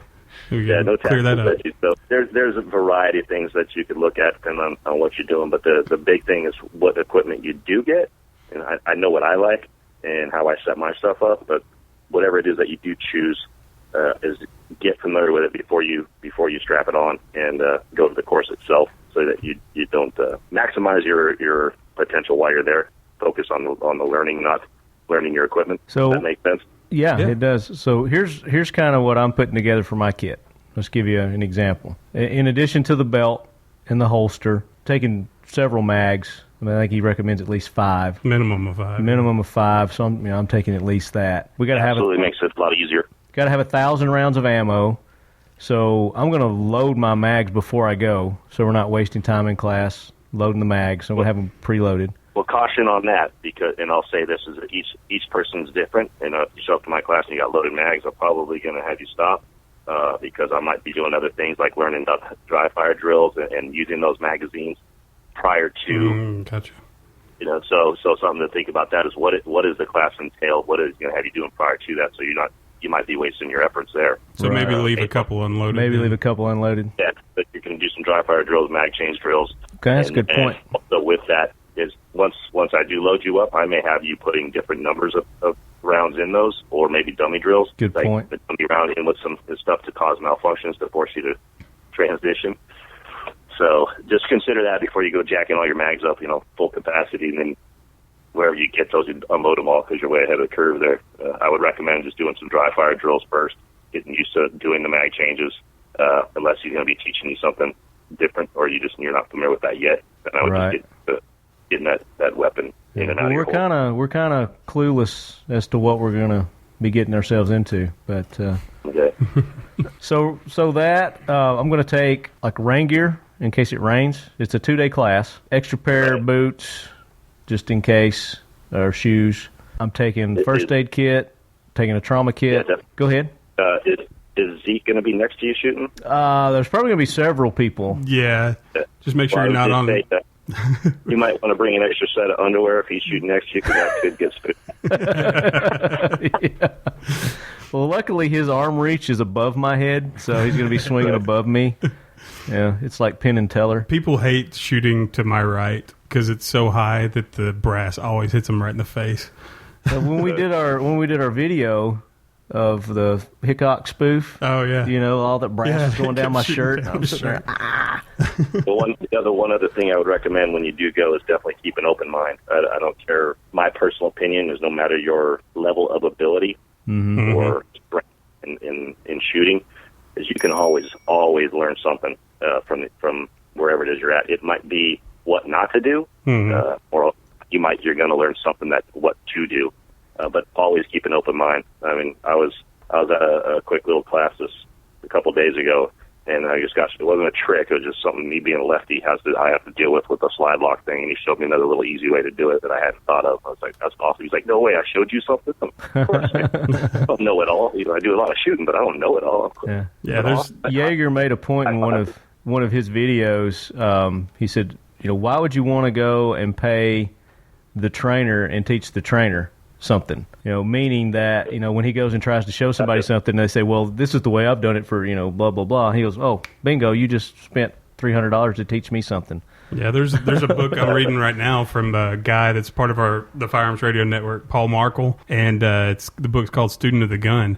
no clear that up. Wedgie. So there's a variety of things that you could look at depending on what you're doing. But the big thing is what equipment you do get. And I know what I like and how I set my stuff up. But whatever it is that you do choose, is get familiar with it before you strap it on and go to the course itself, so that you don't maximize your potential while you're there. Focus on the learning, not learning your equipment. So does that make sense? Yeah, it does. So here's kind of what I'm putting together for my kit. Let's give you an example. In addition to the belt and the holster, taking several mags. I think he recommends at least 5. Minimum of 5. Minimum of 5. So I'm taking at least that. We got to have absolutely makes it a lot easier. Got to have 1,000 rounds of ammo. So I'm going to load my mags before I go, so we're not wasting time in class loading the mags. So I'm going to have them preloaded. Well, caution on that, and I'll say this is that each person's different. And if you show up to my class and you got loaded mags, I'm probably going to have you stop because I might be doing other things like learning about dry fire drills and using those magazines prior to. Gotcha. So something to think about that is what is the class entail? What is going to have you doing prior to that? So you might be wasting your efforts there. So maybe leave a couple unloaded. Yeah, but you can do some dry fire drills, mag change drills. Okay, that's a good point. And also with that is once I do load you up, I may have you putting different numbers of rounds in those, or maybe dummy drills. Good point. The dummy round in with some stuff to cause malfunctions to force you to transition. So just consider that before you go jacking all your mags up, full capacity, and then wherever you get those, you unload them all because you're way ahead of the curve there. I would recommend just doing some dry fire drills first, getting used to doing the mag changes, unless he's going to be teaching you something different or you're not familiar with that yet. And I would just get getting that weapon in and out of your hold. We're kind of clueless as to what we're going to be getting ourselves into, but okay. So that I'm going to take like rain gear in case it rains. It's a 2-day class. Extra pair of boots just in case, or shoes. I'm taking the first aid kit, taking a trauma kit. Yeah, Go ahead. Is Zeke going to be next to you shooting? There's probably going to be several people. Yeah. Just make sure you're not on. You might want to bring an extra set of underwear if he's shooting next to you, because that kid gets fit. Yeah. Well, luckily his arm reach is above my head, so he's going to be swinging above me. Yeah, it's like Penn and Teller. People hate shooting to my right because it's so high that the brass always hits them right in the face. So when we did our video, of the Hickok spoof. Oh yeah, you know, all that brass was going down my shirt. I'm sitting there, One other thing I would recommend when you do go is definitely keep an open mind. I don't care. My personal opinion is no matter your level of ability or strength in shooting, is you can always learn something from wherever it is you're at. It might be what not to do, or you're going to learn something that what to do. But always keep an open mind. I mean, I was at a quick little class a couple of days ago, and I just it wasn't a trick. It was just something me being a lefty I have to deal with the slide lock thing. And he showed me another little easy way to do it that I hadn't thought of. I was like, that's awesome. He's like, no way, I showed you something. Of course, I don't know it all. You know, I do a lot of shooting, but I don't know it all. Yeah. Jaeger made a point in one of his videos. He said, you know, why would you want to go and pay the trainer and teach the trainer something? You know, meaning that, you know, when he goes and tries to show somebody something, they say, well, this is the way I've done it for, you know, blah, blah, blah. He goes, oh, bingo, you just spent $300 to teach me something. Yeah, there's a book I'm reading right now from a guy that's part of the Firearms Radio Network, Paul Markle, and the book's called Student of the Gun.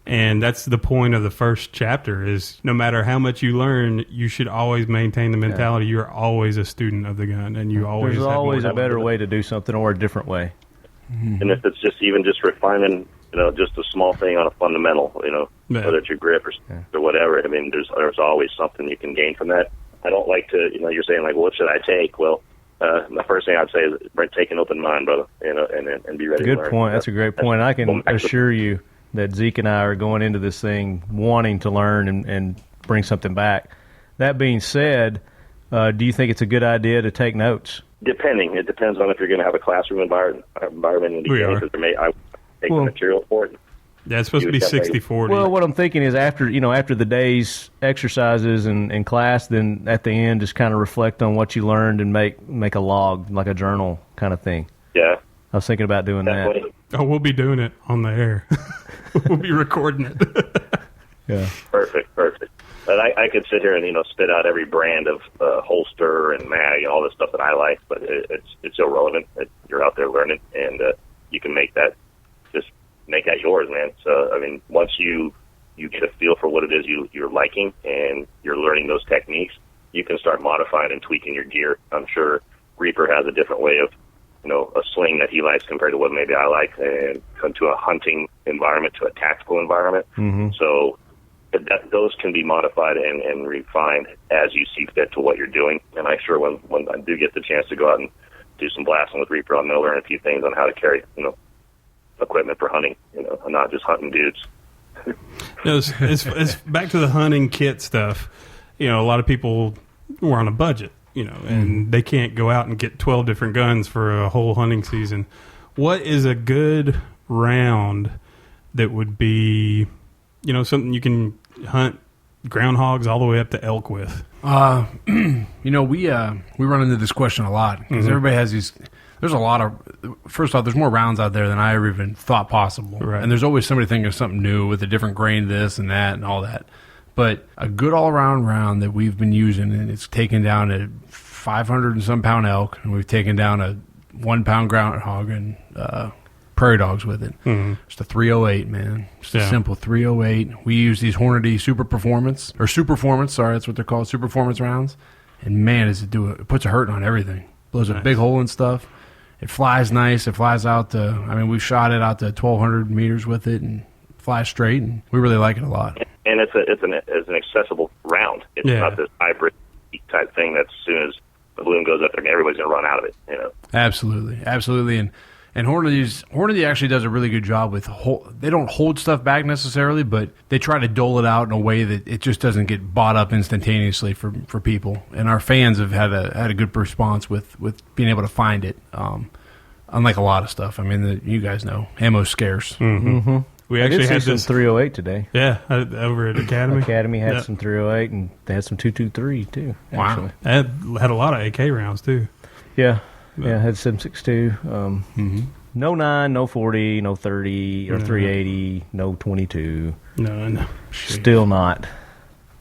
And that's the point of the first chapter is no matter how much you learn, you should always maintain the mentality you're always a student of the gun, and you always there's have always more a better way to do something or a different way. And if it's just refining, you know, just a small thing on a fundamental, you know, whether it's your grip or whatever. I mean, there's always something you can gain from that. I don't like to, you know, you're saying like, well, what should I take? Well, the first thing I'd say is take an open mind, brother, you know, and be ready to learn. Good point. That's a great point. I can assure you that Zeke and I are going into this thing wanting to learn and bring something back. That being said, do you think it's a good idea to take notes? It depends on if you're going to have a classroom environment in the game. I take the material for it. Yeah, it's supposed to be 60-40. Well, what I'm thinking is after the day's exercises and class, then at the end just kind of reflect on what you learned and make a log, like a journal kind of thing. Yeah. I was thinking about doing that. Oh, we'll be doing it on the air. We'll be recording it. Yeah. Perfect. But I could sit here and, you know, spit out every brand of holster and mag and all this stuff that I like, but it's irrelevant. You're out there learning, and you can make that yours, man. So, I mean, once you get a feel for what it is you're liking and you're learning those techniques, you can start modifying and tweaking your gear. I'm sure Reaper has a different way of, you know, a sling that he likes compared to what maybe I like, and come to a hunting environment, to a tactical environment. Mm-hmm. So those can be modified and refined as you see fit to what you're doing. And I'm sure when I do get the chance to go out and do some blasting with Reaper, I'm going to learn a few things on how to carry, you know, equipment for hunting, you know, and not just hunting dudes. No, it's back to the hunting kit stuff. You know, a lot of people were on a budget, you know, and they can't go out and get 12 different guns for a whole hunting season. What is a good round that would be, you know, something you can hunt groundhogs all the way up to elk with? You know, we run into this question a lot because everybody has these. There's a lot of. First off, there's more rounds out there than I ever even thought possible, right. And there's always somebody thinking of something new with a different grain, this and that, and all that. But a good all-around round that we've been using, and it's taken down a 500 and some pound elk, and we've taken down a 1 pound groundhog and prairie dogs with it. Just a 308, man. Just a simple 308. We use these Hornady Super Performance, sorry, that's what they're called, Super Performance rounds. And man, does it do it. It puts a hurt on everything. Blows a big hole and stuff. It flies nice. It flies out to, I mean, we've shot it out to 1,200 meters with it and flies straight, and we really like it a lot. And it's an accessible round. It's not this hybrid type thing that as soon as the balloon goes up there, everybody's going to run out of it, you know. Absolutely. And Hornady actually does a really good job with they don't hold stuff back necessarily, but they try to dole it out in a way that it just doesn't get bought up instantaneously for people. And our fans have had a good response with being able to find it. Unlike a lot of stuff, I mean, you guys know, ammo's scarce. Mm-hmm. We actually had some 308 today. Yeah, over at Academy. Academy had some 308, and they had some 223 too. Actually. Wow, had a lot of AK rounds too. Yeah. Yeah, had 7.62. No 9, no 40, no 30, or 380, no 22. No. Still not.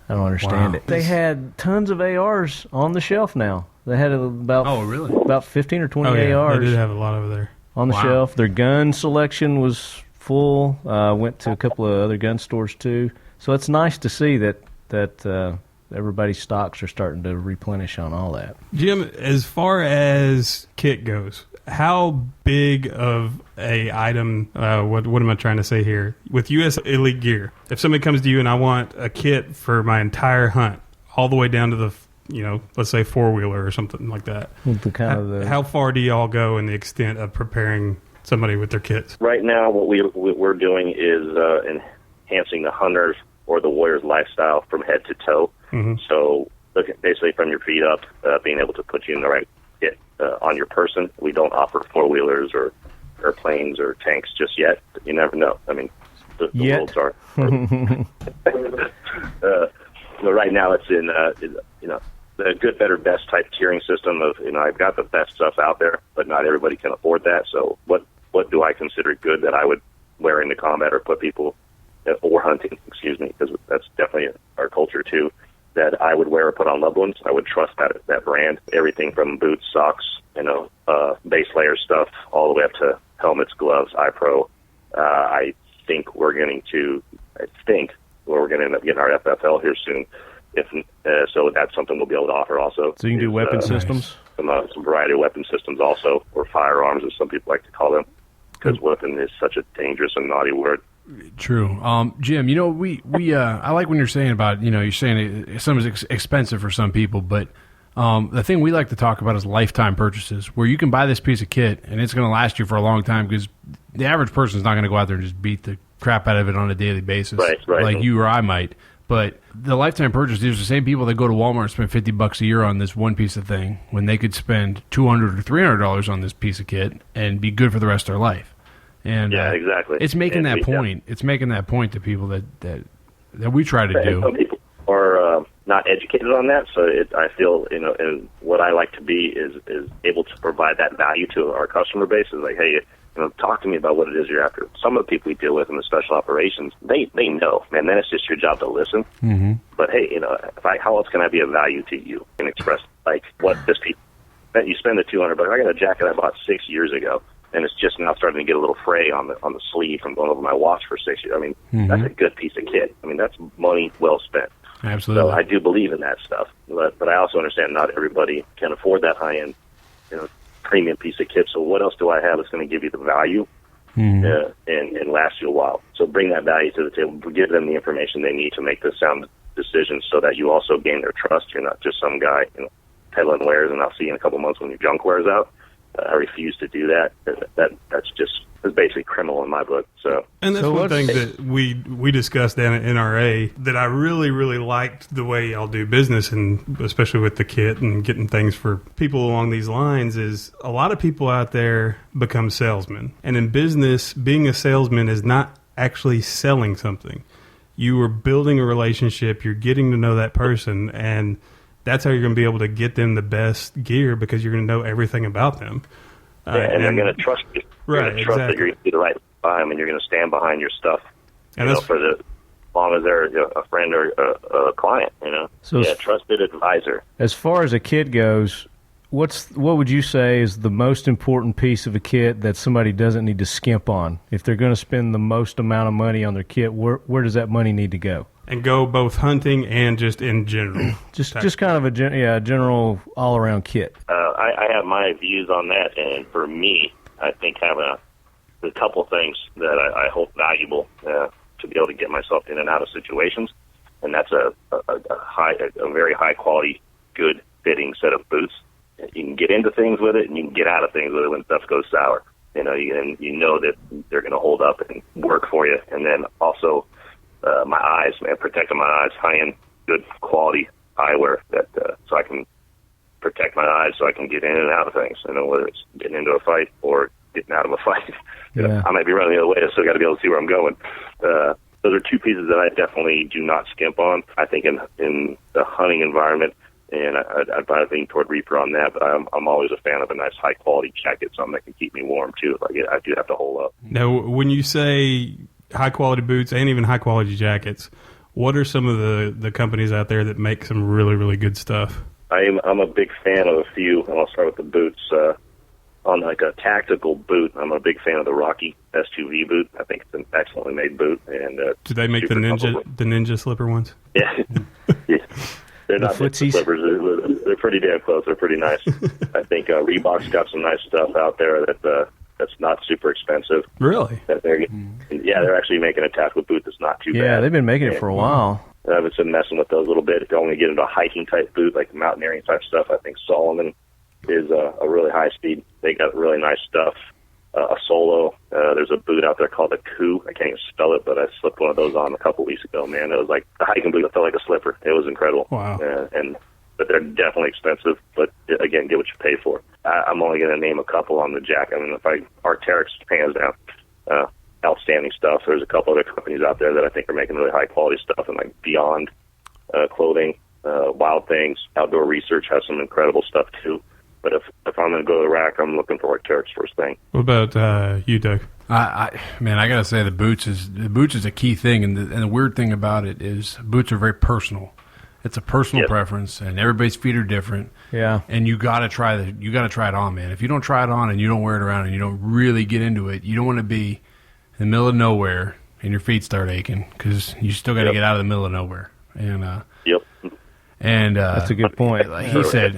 I don't understand it. They had tons of ARs on the shelf now. They had about 15 or 20 ARs. They did have a lot over there. On the shelf. Their gun selection was full. Went to a couple of other gun stores too. So it's nice to see that everybody's stocks are starting to replenish on all that. Jim, as far as kit goes, how big of a item, what am I trying to say here? With U.S. Elite Gear, if somebody comes to you and I want a kit for my entire hunt, all the way down to the, let's say four-wheeler or something like that, how far do y'all go in the extent of preparing somebody with their kits? Right now, what we're doing is enhancing the hunter's or the warrior's lifestyle from head to toe. Mm-hmm. So basically from your feet up, being able to put you in the right kit on your person. We don't offer four-wheelers or airplanes or tanks just yet. You never know. I mean, the worlds are. But right now it's in, the good, better, best type tiering system of, I've got the best stuff out there, but not everybody can afford that. So what do I consider good that I would wear into combat or put people or hunting, because that's definitely our culture too, that I would wear or put on loved ones. I would trust that brand. Everything from boots, socks, base layer stuff, all the way up to helmets, gloves, iPro. I think we're going to end up getting our FFL here soon. So that's something we'll be able to offer also. So you can do weapon systems? Some variety of weapon systems also, or firearms as some people like to call them, because weapon is such a dangerous and naughty word. True. Jim, we I like when you're saying about, you're saying something's expensive for some people, but the thing we like to talk about is lifetime purchases, where you can buy this piece of kit and it's going to last you for a long time, because the average person is not going to go out there and just beat the crap out of it on a daily basis, right. Like you or I might. But the lifetime purchase, these are the same people that go to Walmart and spend $50 a year on this one piece of thing when they could spend $200 or $300 on this piece of kit and be good for the rest of their life. And yeah, exactly. It's making that point. Yeah. It's making that point to people that we try to do. Some people are not educated on that, so I feel and what I like to be is able to provide that value to our customer base. Is like, hey, talk to me about what it is you're after. Some of the people we deal with in the special operations, they know, man. Then it's just your job to listen. Mm-hmm. But hey, how else can I be of value to you and express like what this piece that you spend the $200? I got a jacket I bought 6 years ago. And it's just now starting to get a little fray on the sleeve from going over my watch for 6 years. I mean, That's a good piece of kit. I mean, that's money well spent. Absolutely. So I do believe in that stuff. But I also understand not everybody can afford that high-end, premium piece of kit. So what else do I have that's going to give you the value and last you a while? So bring that value to the table. Give them the information they need to make the sound decisions so that you also gain their trust. You're not just some guy, peddling wares, and I'll see you in a couple months when your junk wears out. I refuse to do that. That's basically criminal in my book. So, and that's one thing that we discussed down at NRA that I really, really liked the way y'all do business, and especially with the kit and getting things for people along these lines, is a lot of people out there become salesmen. And in business, being a salesman is not actually selling something. You are building a relationship. You're getting to know that person, and that's how you're going to be able to get them the best gear, because you're going to know everything about them. And they're going to trust you. Right, exactly. Trust that you're going to do the right by them, and you're going to stand behind your stuff. And that's for as long as they're a friend or a client. So trusted advisor. As far as a kit goes, what would you say is the most important piece of a kit that somebody doesn't need to skimp on? If they're going to spend the most amount of money on their kit, where does that money need to go? And go both hunting and just in general. just kind of a general all-around kit. I have my views on that, and for me, I think having a couple things that I hold valuable to be able to get myself in and out of situations, and that's a very high-quality, good-fitting set of boots. You can get into things with it, and you can get out of things with it when stuff goes sour. You know that they're going to hold up and work for you, and then also my eyes, man, protecting my eyes, high-end, good quality eyewear so I can protect my eyes, so I can get in and out of things. Whether it's getting into a fight or getting out of a fight. Yeah. I might be running the other way, so I got to be able to see where I'm going. Those are two pieces that I definitely do not skimp on. I think in the hunting environment, and I'd probably lean toward Reaper on that, but I'm always a fan of a nice high-quality jacket, something that can keep me warm, too. I do have to hold up. Now, when you say high-quality boots and even high-quality jackets, what are some of the companies out there that make some really, really good stuff? I'm a big fan of a few, and I'll start with the boots. on like a tactical boot, I'm a big fan of the Rocky S2V boot. I think it's an excellently made boot. And do they make the ninja slipper ones? Yeah. Yeah. They're not the slippers. They're pretty damn close. They're pretty nice. I think Reebok's got some nice stuff out there that's not super expensive. Really? They're actually making a tactical boot that's not too bad. Yeah, they've been making it for a while. I've been messing with those a little bit. If you only get into a hiking type boot, like mountaineering type stuff, I think Solomon is a really high speed. They got really nice stuff. A Solo. There's a boot out there called a Coup. I can't even spell it, but I slipped one of those on a couple weeks ago. Man, it was like the hiking boot that felt like a slipper. It was incredible. Wow. But they're definitely expensive. But again, get what you pay for. I'm only going to name a couple on the jack. I mean, Arc'teryx, hands down, outstanding stuff. There's a couple other companies out there that I think are making really high quality stuff, and like Beyond Clothing, Wild Things, Outdoor Research has some incredible stuff too. But if I'm going to go to the rack, I'm looking for Arc'teryx first thing. What about you, Doug? I got to say the boots is a key thing, and the weird thing about it is boots are very personal. It's a personal preference, and everybody's feet are different. Yeah, and you got to try it on, man. If you don't try it on and you don't wear it around and you don't really get into it, you don't want to be in the middle of nowhere and your feet start aching because you still got to get out of the middle of nowhere. And and that's a good point. Like he said.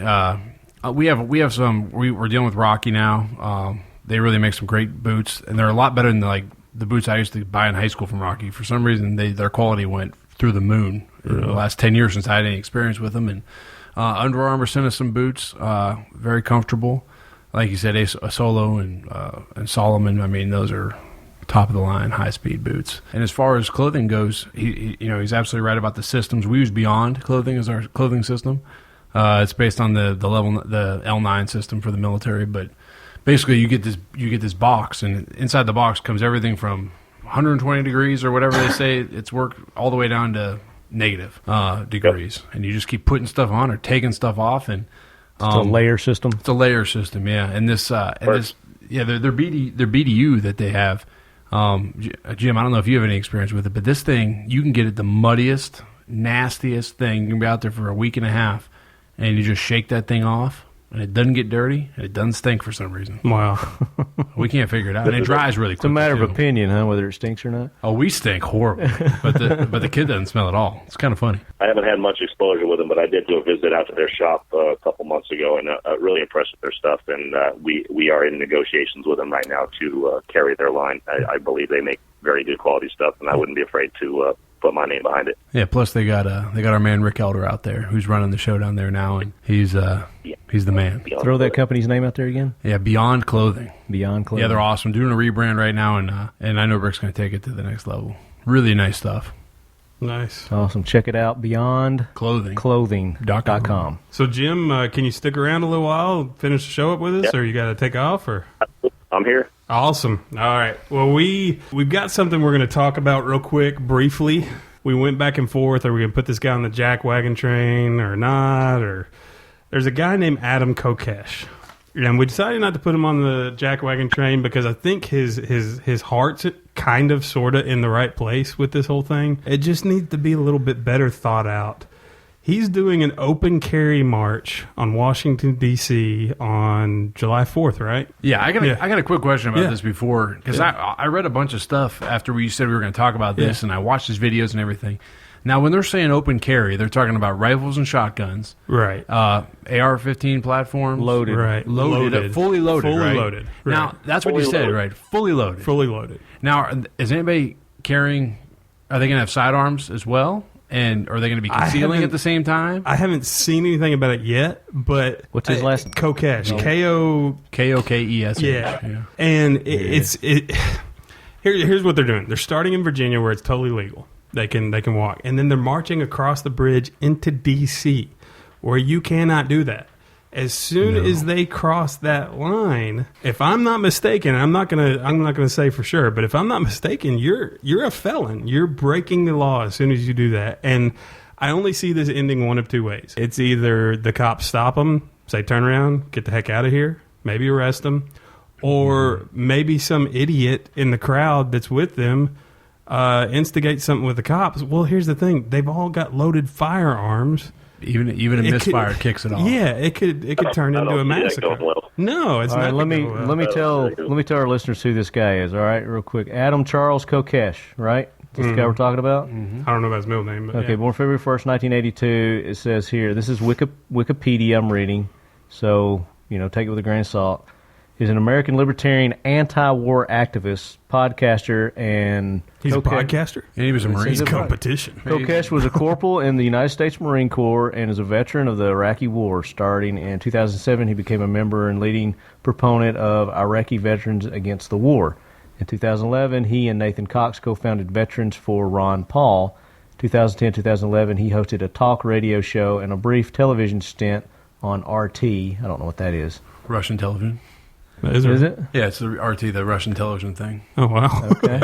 We have some. We're dealing with Rocky now. They really make some great boots, and they're a lot better than the boots I used to buy in high school from Rocky. For some reason, their quality went through the moon in the last 10 years since I had any experience with them. And Under Armour sent us some boots, very comfortable. Like you said, a Solo and Solomon. I mean, those are top of the line, high speed boots. And as far as clothing goes, he's absolutely right about the systems. We use Beyond Clothing as our clothing system. It's based on the L9 system for the military, but basically you get this box, and inside the box comes everything from 120 degrees or whatever they say it's work all the way down to negative degrees, and you just keep putting stuff on or taking stuff off, and it's a layer system. It's a layer system, yeah. And their BDU that they have, Jim. I don't know if you have any experience with it, but this thing you can get it the muddiest, nastiest thing. You can be out there for a week and a half. And you just shake that thing off, and it doesn't get dirty, and it doesn't stink for some reason. Wow. We can't figure it out. And it dries really quick. It's a matter of opinion, huh, whether it stinks or not? Oh, we stink horrible. but the kid doesn't smell at all. It's kind of funny. I haven't had much exposure with them, but I did do a visit out to their shop a couple months ago, and really impressed with their stuff. And we are in negotiations with them right now to carry their line. I believe they make very good quality stuff, and I wouldn't be afraid to put my name behind it. Yeah, plus they got our man Rick Elder out there who's running the show down there now, and he's the man. Beyond Throw that company's name out there again. Yeah, Beyond Clothing. Beyond Clothing. Yeah, they're awesome. Doing a rebrand right now, and I know Rick's going to take it to the next level. Really nice stuff. Nice. Awesome. Check it out. Beyond Clothing.com. So, Jim, can you stick around a little while, finish the show up with us, or you got to take off? Or I'm here. Awesome. All right. Well, we've got something we're going to talk about real quick, briefly. We went back and forth. Are we going to put this guy on the jack wagon train or not? Or there's a guy named Adam Kokesh, and we decided not to put him on the jack wagon train because I think his heart's kind of sort of in the right place with this whole thing. It just needs to be a little bit better thought out. He's doing an open carry march on Washington, D.C. on July 4th, right? Yeah, I got a quick question about this before, because I read a bunch of stuff after we said we were going to talk about this, and I watched his videos and everything. Now, when they're saying open carry, they're talking about rifles and shotguns. Right. AR-15 platforms. Loaded. Right. Loaded. Fully loaded, Fully right? loaded. Right. Now, that's what you said, right? Fully loaded. Fully loaded. Now, is anybody carrying, are they going to have sidearms as well? And are they going to be concealing at the same time? I haven't seen anything about it yet, but... What's his last name? Kokesh. Kokesh. Yeah. And here's what they're doing. They're starting in Virginia where it's totally legal. They can walk. And then they're marching across the bridge into D.C. where you cannot do that. As soon as they cross that line, if I'm not mistaken, I'm not gonna say for sure, but if I'm not mistaken, you're a felon. You're breaking the law as soon as you do that. And I only see this ending one of two ways. It's either the cops stop them, say turn around, get the heck out of here, maybe arrest them, or maybe some idiot in the crowd that's with them instigate something with the cops. Well, here's the thing: they've all got loaded firearms. Even a misfire kicks it off. Yeah, it could turn into a massacre. Well. No, it's All not. right, let me tell our listeners who this guy is. All right, real quick. Adam Charles Kokesh, right? This is the guy we're talking about? I don't know about his middle name. But Okay, born February 1st, 1982. It says here, this is Wikipedia I'm reading, so, take it with a grain of salt. He's an American libertarian anti-war activist, podcaster, and... He's a podcaster? And he was a Marine. He's competition. Kokesh was a corporal in the United States Marine Corps and is a veteran of the Iraqi War. Starting in 2007, he became a member and leading proponent of Iraqi Veterans Against the War. In 2011, he and Nathan Cox co-founded Veterans for Ron Paul. 2010-2011, he hosted a talk radio show and a brief television stint on RT. I don't know what that is. Russian television. Is it? Yeah, it's the RT, the Russian television thing. Oh, wow. Okay.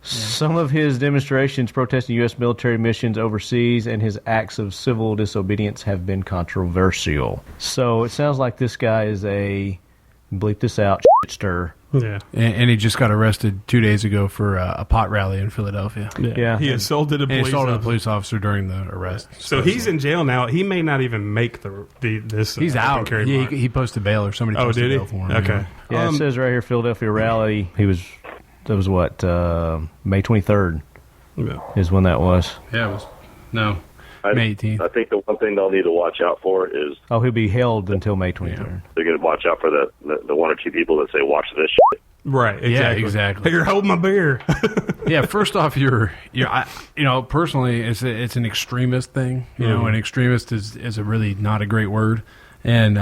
Some of his demonstrations protesting U.S. military missions overseas and his acts of civil disobedience have been controversial. So it sounds like this guy is a, bleep this out, shitster. Yeah. And he just got arrested 2 days ago for a pot rally in Philadelphia. Yeah. He assaulted a police officer during the arrest. So he's in jail now. He may not even make this. He's out. He posted bail, or somebody posted bail for him. Okay. Yeah, it says right here, Philadelphia rally. That was what, May 23rd is when that was. Yeah, it was. No, May 18th. I think the one thing they'll need to watch out for is... Oh, he'll be held until May 23rd. Yeah. They're going to watch out for the one or two people that say, watch this shit. Right, exactly. Yeah, exactly. Hey, you're holding my beer. Yeah, first off, personally, it's an extremist thing. An extremist is a really not a great word. And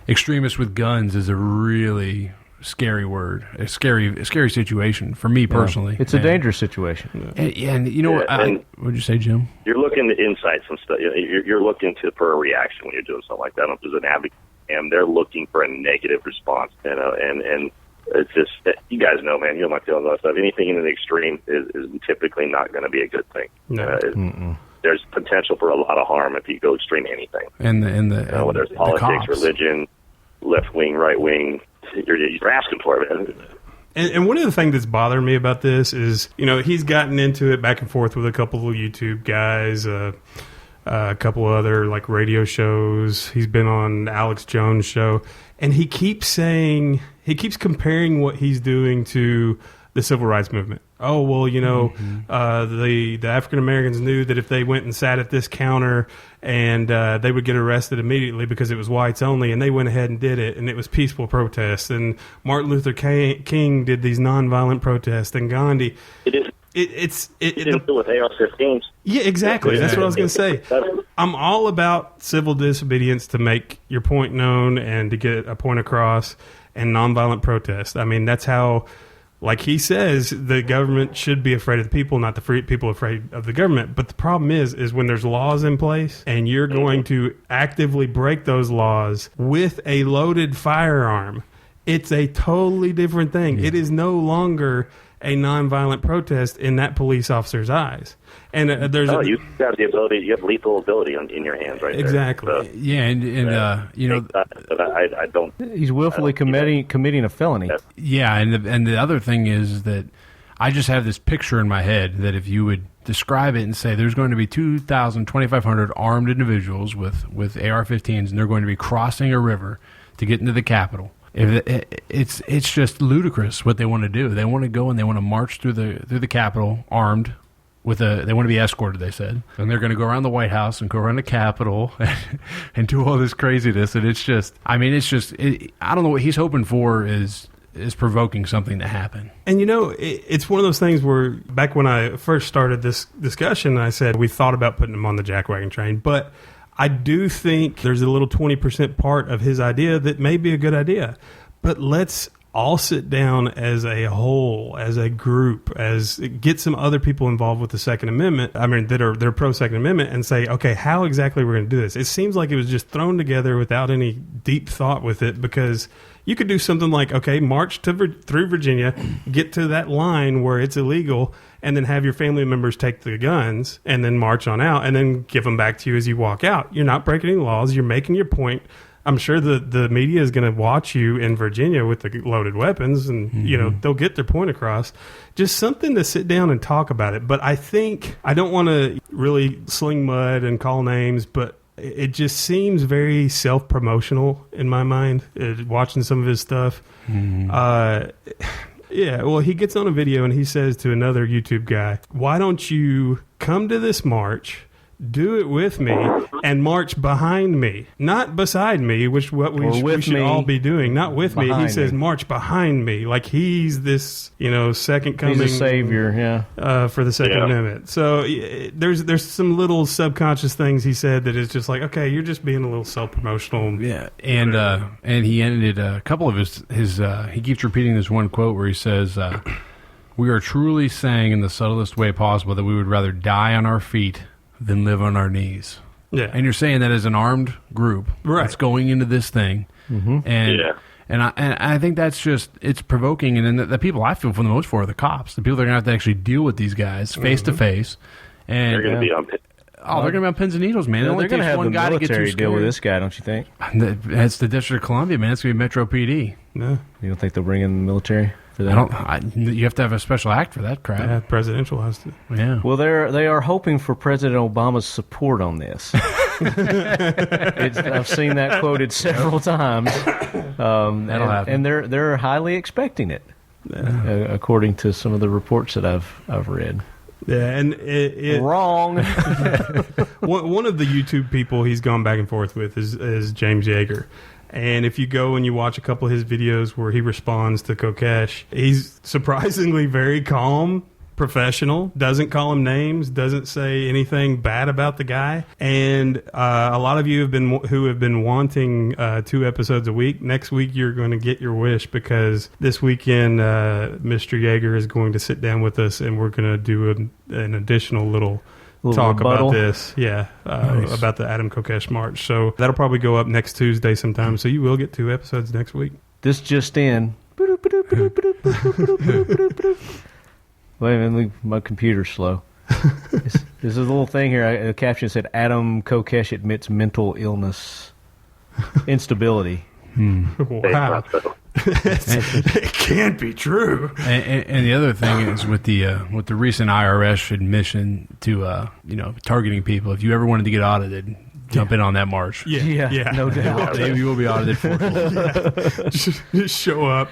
extremist with guns is a really scary word, a scary situation for me personally. It's a dangerous situation. And you know what? What'd you say, Jim? You're looking to insights and stuff. You're looking for a reaction when you're doing something like that. There's an advocate, and they're looking for a negative response. And it's just, you guys know, man. You know my feelings on stuff. Anything in an extreme is typically not going to be a good thing. No. There's potential for a lot of harm if you go extreme anything. And whether it's politics, religion, left wing, right wing. You're asking for it. And one of the things that's bothering me about this is, he's gotten into it back and forth with a couple of YouTube guys, a couple other like radio shows. He's been on Alex Jones' show, and he keeps comparing what he's doing to the civil rights movement. Oh, well, the African Americans knew that if they went and sat at this counter and they would get arrested immediately because it was whites only, and they went ahead and did it, and it was peaceful protests. And Martin Luther King did these nonviolent protests, and Gandhi. It is. It didn't do with AR-15s. Yeah, exactly. That's what I was going to say. I'm all about civil disobedience to make your point known and to get a point across, and nonviolent protest. I mean, that's how. Like he says, the government should be afraid of the people, not the people afraid of the government. But the problem is when there's laws in place and you're going to actively break those laws with a loaded firearm, it's a totally different thing. Yeah. It is no longer a nonviolent protest in that police officer's eyes. And you have the ability, you have lethal ability in your hands right exactly. there. So, I don't. He's willfully committing a felony. Yeah, and the other thing is that I just have this picture in my head that if you would describe it and say there's going to be 2,500 armed individuals with AR-15s, and they're going to be crossing a river to get into the Capitol. It's just ludicrous what they want to do. They want to go and they want to march through the Capitol armed. They want to be escorted, they said. And they're going to go around the White House and go around the Capitol and do all this craziness. And it's just, I don't know what he's hoping for is provoking something to happen. And it's one of those things where back when I first started this discussion, I said we thought about putting him on the jackwagon train. But I do think there's a little 20% part of his idea that may be a good idea. But let's all sit down as a whole, as a group, get some other people involved with the Second Amendment. I mean, they're pro Second Amendment, and say, okay, how exactly we're going to do this? It seems like it was just thrown together without any deep thought with it, because you could do something like, okay, march through Virginia, get to that line where it's illegal, and then have your family members take the guns, and then march on out, and then give them back to you as you walk out. You're not breaking any laws. You're making your point. I'm sure the media is going to watch you in Virginia with the loaded weapons, and they'll get their point across. Just something to sit down and talk about it. But I think I don't want to really sling mud and call names, but it just seems very self-promotional in my mind, watching some of his stuff. Yeah, well, he gets on a video and he says to another YouTube guy, why don't you come to this march, do it with me, and march behind me, not beside me, which what we should all be doing. Not with me. He says march behind me, like he's this, second coming, he's a savior, for the Second Amendment. So there's some little subconscious things he said that is just like, okay, you're just being a little self-promotional. Yeah, and he ended a couple of his he keeps repeating this one quote where he says, "We are truly saying in the subtlest way possible that we would rather die on our feet than live on our knees." Yeah, and you're saying that as an armed group that's going into this thing, and I think that's just, it's provoking, and then the people I feel for the most for are the cops, the people that are going to have to actually deal with these guys face to face, and they're going to be on. Oh, they're going to be on pins and needles, man. They're going to have one the guy to get military too deal with this guy, don't you think? That's the District of Columbia, man. It's going to be Metro PD. No, you don't think they'll bring in the military for that? You have to have a special act for that crap. Yeah, presidential has to. Yeah. Well, they are hoping for President Obama's support on this. I've seen that quoted several times. That'll happen. And they're highly expecting it, according to some of the reports that I've read. Yeah, and wrong. One of the YouTube people he's gone back and forth with is James Yeager. And if you go and you watch a couple of his videos where he responds to Kokesh, he's surprisingly very calm, professional, doesn't call him names, doesn't say anything bad about the guy. And a lot of you who have been wanting 2 episodes a week, next week you're going to get your wish, because this weekend Mr. Yeager is going to sit down with us and we're going to do an additional little talk rebuttal about this, about the Adam Kokesh March. So that'll probably go up next Tuesday sometime. So you will get 2 episodes next week. This just in. Wait a minute, my computer's slow. There's a little thing here. The caption said, Adam Kokesh admits mental illness, instability. Wow. It can't be true. And the other thing is with the recent IRS admission to targeting people. If you ever wanted to get audited, jump in on that march. Yeah, no doubt. You will be audited for it. Just show up.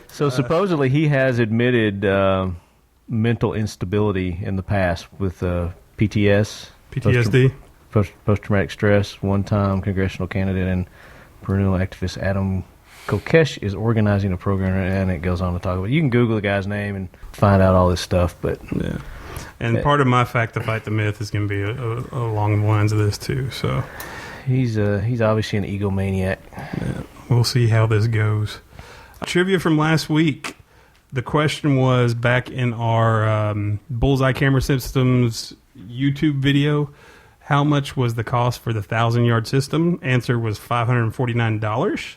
So supposedly he has admitted mental instability in the past with PTSD, post-traumatic stress. One-time congressional candidate and perennial activist Adam Kokesh is organizing a program, and it goes on to talk about it. You can Google the guy's name and find out all this stuff. But and part of my fact to fight the myth is going to be along the lines of this too. So he's obviously an egomaniac. Yeah. We'll see how this goes. Trivia from last week. The question was, back in our Bullseye Camera Systems YouTube video, how much was the cost for the 1,000-yard system? Answer was $549.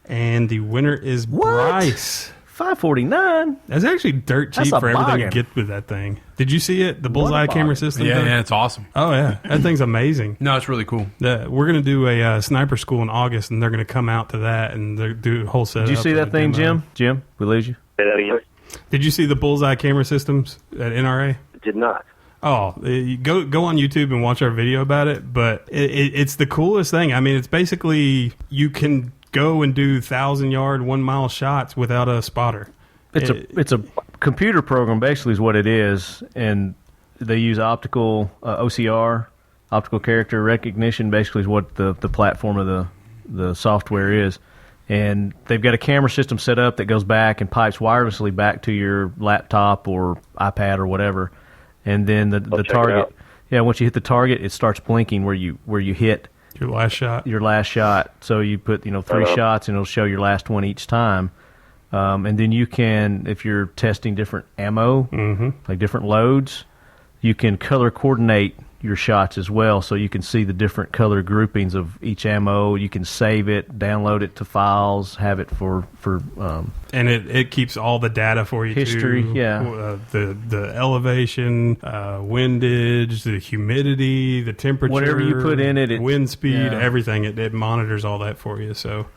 And the winner is Bryce. $549? That's actually dirt cheap for everything you get with that thing. Did you see it? The Bullseye Camera System? Yeah, it's awesome. Oh, yeah. That thing's amazing. No, it's really cool. We're going to do a sniper school in August, and they're going to come out to that and do a whole setup. Did you see that thing, Jim? Jim, we lose you. Say that again. Did you see the Bullseye Camera Systems at NRA? Did not. Oh, go on YouTube and watch our video about it. But it's the coolest thing. I mean, it's basically you can go and do 1,000-yard, 1-mile shots without a spotter. It's a computer program, basically, is what it is, and they use optical OCR, optical character recognition. Basically, is what the platform of the software is. And they've got a camera system set up that goes back and pipes wirelessly back to your laptop or iPad or whatever. And then the target, once you hit the target, it starts blinking where you hit your last shot. So you put 3 shots, and it'll show your last one each time. And then you can, if you're testing different ammo, like different loads, you can color coordinate your shots as well, so you can see the different color groupings of each ammo. You can save it, download it to files, have it for and it keeps all the data for you. History, too. The elevation, windage, the humidity, the temperature, whatever you put in it, wind speed, everything. It monitors all that for you. So.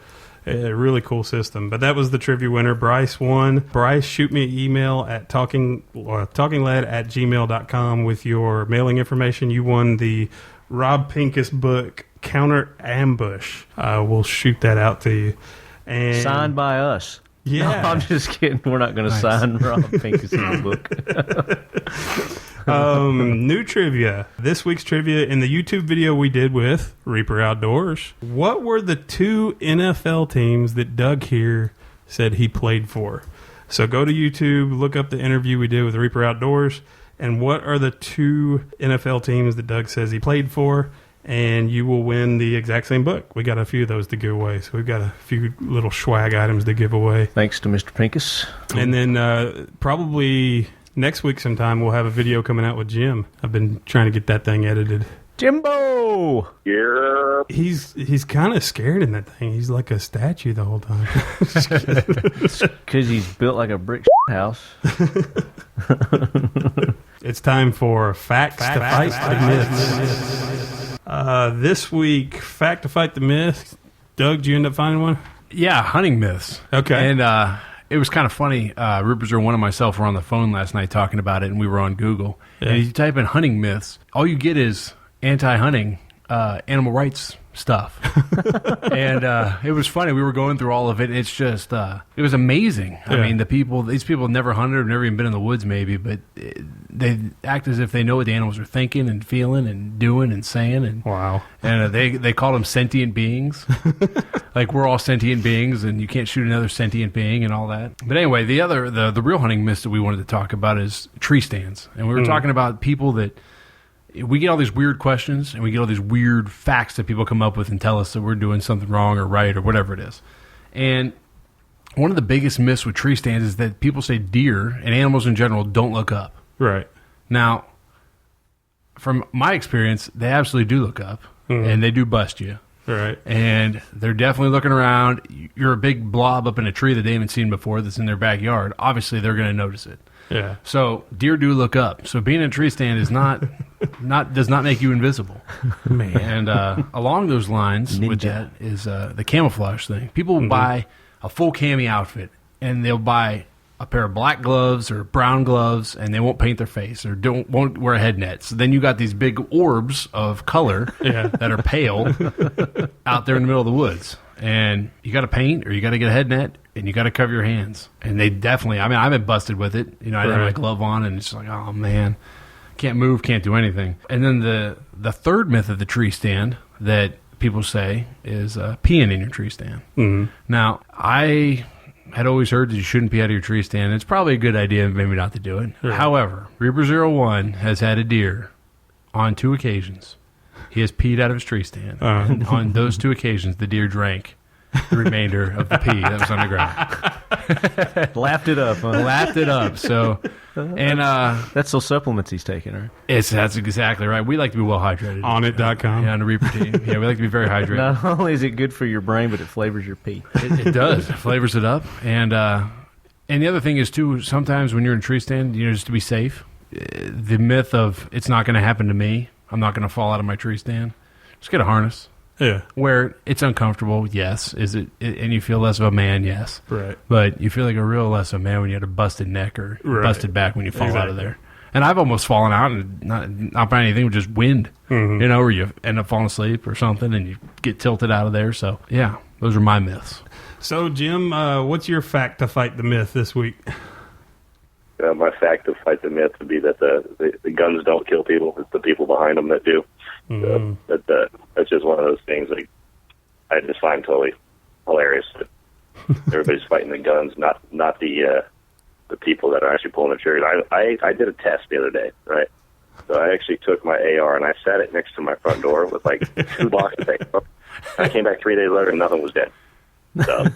A really cool system. But that was the trivia winner. Bryce won. Bryce, shoot me an email at talkinglad@gmail.com with your mailing information. You won the Rob Pincus book, Counter Ambush. We'll shoot that out to you. And Signed by us. Yeah. No, I'm just kidding. We're not going to sign Rob Pincus in the book. New trivia. This week's trivia in the YouTube video we did with Reaper Outdoors. What were the 2 NFL teams that Doug here said he played for? So go to YouTube, look up the interview we did with Reaper Outdoors, and what are the 2 NFL teams that Doug says he played for? And you will win the exact same book. We got a few of those to give away, so we've got a few little swag items to give away. Thanks to Mr. Pincus. And then probably next week sometime we'll have a video coming out with Jim. I've been trying to get that thing edited. Jimbo! Yeah. He's kind of scared in that thing. He's like a statue the whole time. Because he's built like a brick house. It's time for Facts to Fight the Myths. This week, Fact to Fight the Myth. Doug, did you end up finding one? Yeah, hunting myths. Okay. And it was kind of funny. Rupert Zero-One and myself were on the phone last night talking about it, and we were on Google. Yeah. And you type in hunting myths, all you get is anti-hunting animal rights stuff. And it was funny. We were going through all of it. It's just, it was amazing. Yeah. I mean, these people have never hunted, have never even been in the woods maybe, but they act as if they know what the animals are thinking and feeling and doing and saying. And Wow. And they call them sentient beings. Like we're all sentient beings and you can't shoot another sentient being and all that. But anyway, the real hunting myth that we wanted to talk about is tree stands. And we were talking about people that we get all these weird questions and we get all these weird facts that people come up with and tell us that we're doing something wrong or right or whatever it is. And one of the biggest myths with tree stands is that people say deer and animals in general don't look up. Right. Now, from my experience, they absolutely do look up and they do bust you. Right. And they're definitely looking around. You're a big blob up in a tree that they haven't seen before that's in their backyard. Obviously, they're going to notice it. Yeah. So deer do look up. So being in a tree stand is does not make you invisible. Man. And along those lines with that is the camouflage thing. People will buy a full cami outfit and they'll buy a pair of black gloves or brown gloves and they won't paint their face or won't wear a head net. So then you got these big orbs of color that are pale out there in the middle of the woods. And you got to paint or you got to get a head net and you got to cover your hands. And they definitely, I mean, I've been busted with it. You know, I didn't have my glove on and it's like, oh man, can't move, can't do anything. And then the third myth of the tree stand that people say is peeing in your tree stand. Mm-hmm. Now, I had always heard that you shouldn't pee out of your tree stand. It's probably a good idea maybe not to do it. Right. However, Reaper 01 has had a deer on 2 occasions. He has peed out of his tree stand. And on those 2 occasions, the deer drank the remainder of the pee that was on the ground. Lapped it up. Huh? Lapped it up. So, and that's those supplements he's taking, right? That's exactly right. We like to be well hydrated. Onnit.com. Yeah, on the Reaper team. Yeah, we like to be very hydrated. Not only is it good for your brain, but it flavors your pee. It does. It flavors it up. And the other thing is too. Sometimes when you're in a tree stand, just to be safe, the myth of it's not going to happen to me. I'm not going to fall out of my tree stand. Just get a harness. Yeah. Where it's uncomfortable, yes. Is it? And you feel less of a man, yes. Right. But you feel like a real less of a man when you had a busted neck or busted back when you fall out of there. And I've almost fallen out and not by anything, but just wind. Mm-hmm. Or you end up falling asleep or something and you get tilted out of there. So, yeah, those are my myths. So, Jim, what's your fact to fight the myth this week? My fact to fight the myth would be that the guns don't kill people. It's the people behind them that do. Mm-hmm. That's just one of those things that I just find totally hilarious. That everybody's fighting the guns, not the people that are actually pulling the triggers. I did a test the other day, right? So I actually took my AR and I sat it next to my front door with like 2 boxes of ammo. I came back 3 days later and nothing was dead. So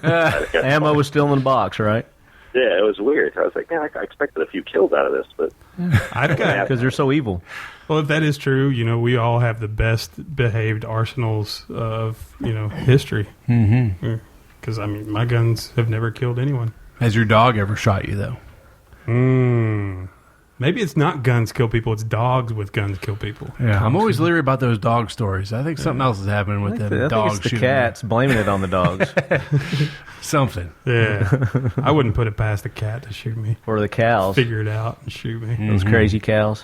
ammo was still in the box, right? Yeah, it was weird. I was like, man, I expected a few kills out of this, but because they're so evil. Well, if that is true, we all have the best behaved arsenals of history. Mm-hmm. Because my guns have never killed anyone. Has your dog ever shot you though? Maybe it's not guns kill people; it's dogs with guns kill people. Yeah, I'm always leery about those dog stories. I think something else is happening with them dogs. I think it's the cats blaming it on the dogs. Something. Yeah, I wouldn't put it past a cat to shoot me or the cows. Figure it out and shoot me. Those crazy cows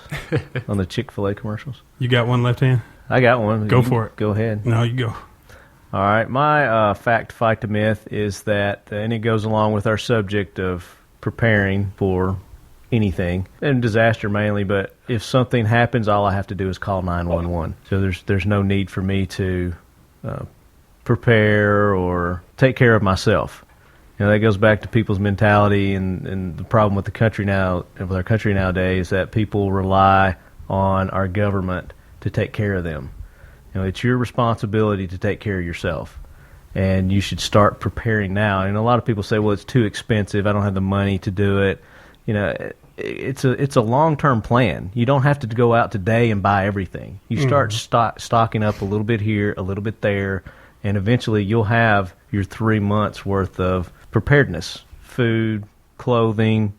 on the Chick-fil-A commercials. You got one left hand? I got one. Go for it. Go ahead. No, you go. All right. My fact, fight, to myth is that, and it goes along with our subject of preparing for anything, and disaster mainly, but if something happens, all I have to do is call 911. So there's no need for me to prepare or take care of myself. That goes back to people's mentality and the problem with the country now, with our country nowadays, that people rely on our government to take care of them. It's your responsibility to take care of yourself, and you should start preparing now. And a lot of people say, well, it's too expensive, I don't have the money to do it. It's a long-term plan. You don't have to go out today and buy everything. You start stocking up a little bit here, a little bit there, and eventually you'll have your 3 months worth of preparedness: food, clothing,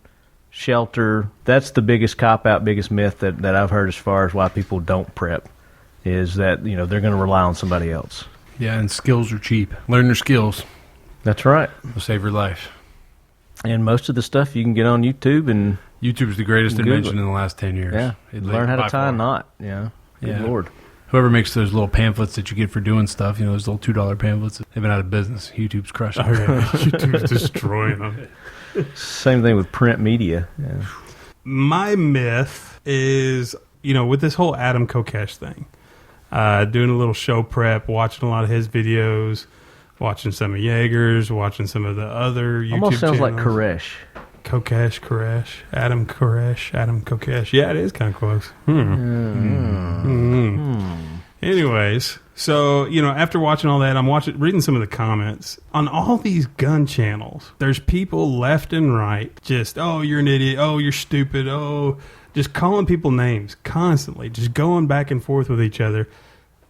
shelter. That's the biggest cop-out, biggest myth that I've heard as far as why people don't prep, is that they're going to rely on somebody else. Yeah, and skills are cheap. Learn your skills. That's right. It'll save your life. And most of the stuff you can get on YouTube, and YouTube's the greatest Google invention in the last 10 years. Yeah, learn how to tie a knot. Good Lord. Whoever makes those little pamphlets that you get for doing stuff, those little $2 pamphlets, they've been out of business. YouTube's crushing them. YouTube's destroying them. Same thing with print media. Yeah. My myth is, with this whole Adam Kokesh thing, doing a little show prep, watching a lot of his videos, watching some of Yeager's, watching some of the other YouTube Almost sounds channels. like Koresh. Adam Kokesh. Yeah, it is kind of close. Anyways, so, after watching all that, I'm reading some of the comments on all these gun channels. There's people left and right just, oh, you're an idiot, oh, you're stupid, oh, just calling people names constantly, just going back and forth with each other.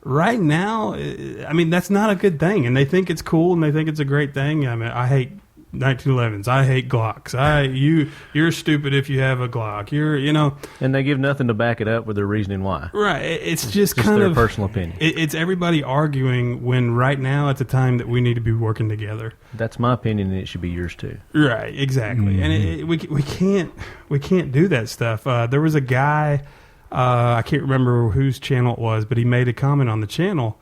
Right now, that's not a good thing, and they think it's cool and they think it's a great thing. I hate 1911s. I hate Glocks. You're stupid if you have a Glock. And they give nothing to back it up with their reasoning why. Right. It's just kind their of personal opinion. It's everybody arguing when right now it's a time that we need to be working together. That's my opinion, and it should be yours too. Right. Exactly. And we can't do that stuff. There was a guy, I can't remember whose channel it was, but he made a comment on the channel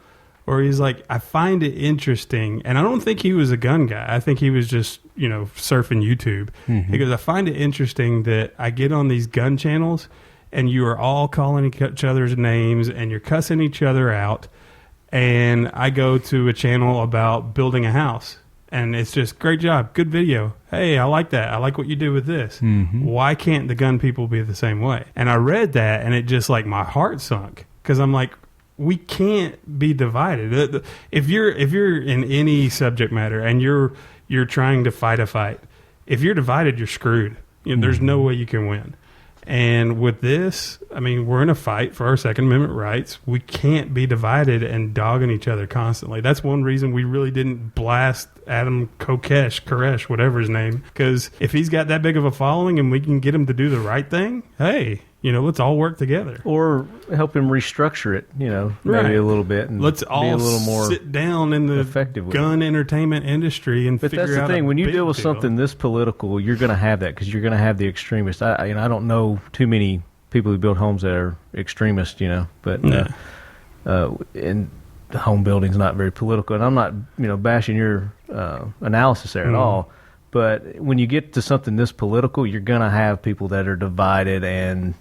where he's like, I find it interesting, and I don't think he was a gun guy. I think he was just, surfing YouTube. He goes, I find it interesting that I get on these gun channels, and you are all calling each other's names, and you're cussing each other out, and I go to a channel about building a house, and it's just, great job, good video. Hey, I like that. I like what you do with this. Why can't the gun people be the same way? And I read that, and it just, my heart sunk, because I'm like, we can't be divided. If you're in any subject matter and you're trying to fight a fight, if you're divided, you're screwed. There's no way you can win. And with this, we're in a fight for our Second Amendment rights. We can't be divided and dogging each other constantly. That's one reason we really didn't blast Adam Kokesh, whatever his name, because if he's got that big of a following and we can get him to do the right thing, hey, let's all work together. Or help him restructure it, maybe a little bit. And let's all be a little more sit down in the gun entertainment industry and figure out. But that's the thing. When you deal with something this political, you're going to have that, because you're going to have the extremists. I don't know too many people who build homes that are extremists, but and home building's not very political. And I'm not, bashing your analysis there at all. But when you get to something this political, you're going to have people that are divided and,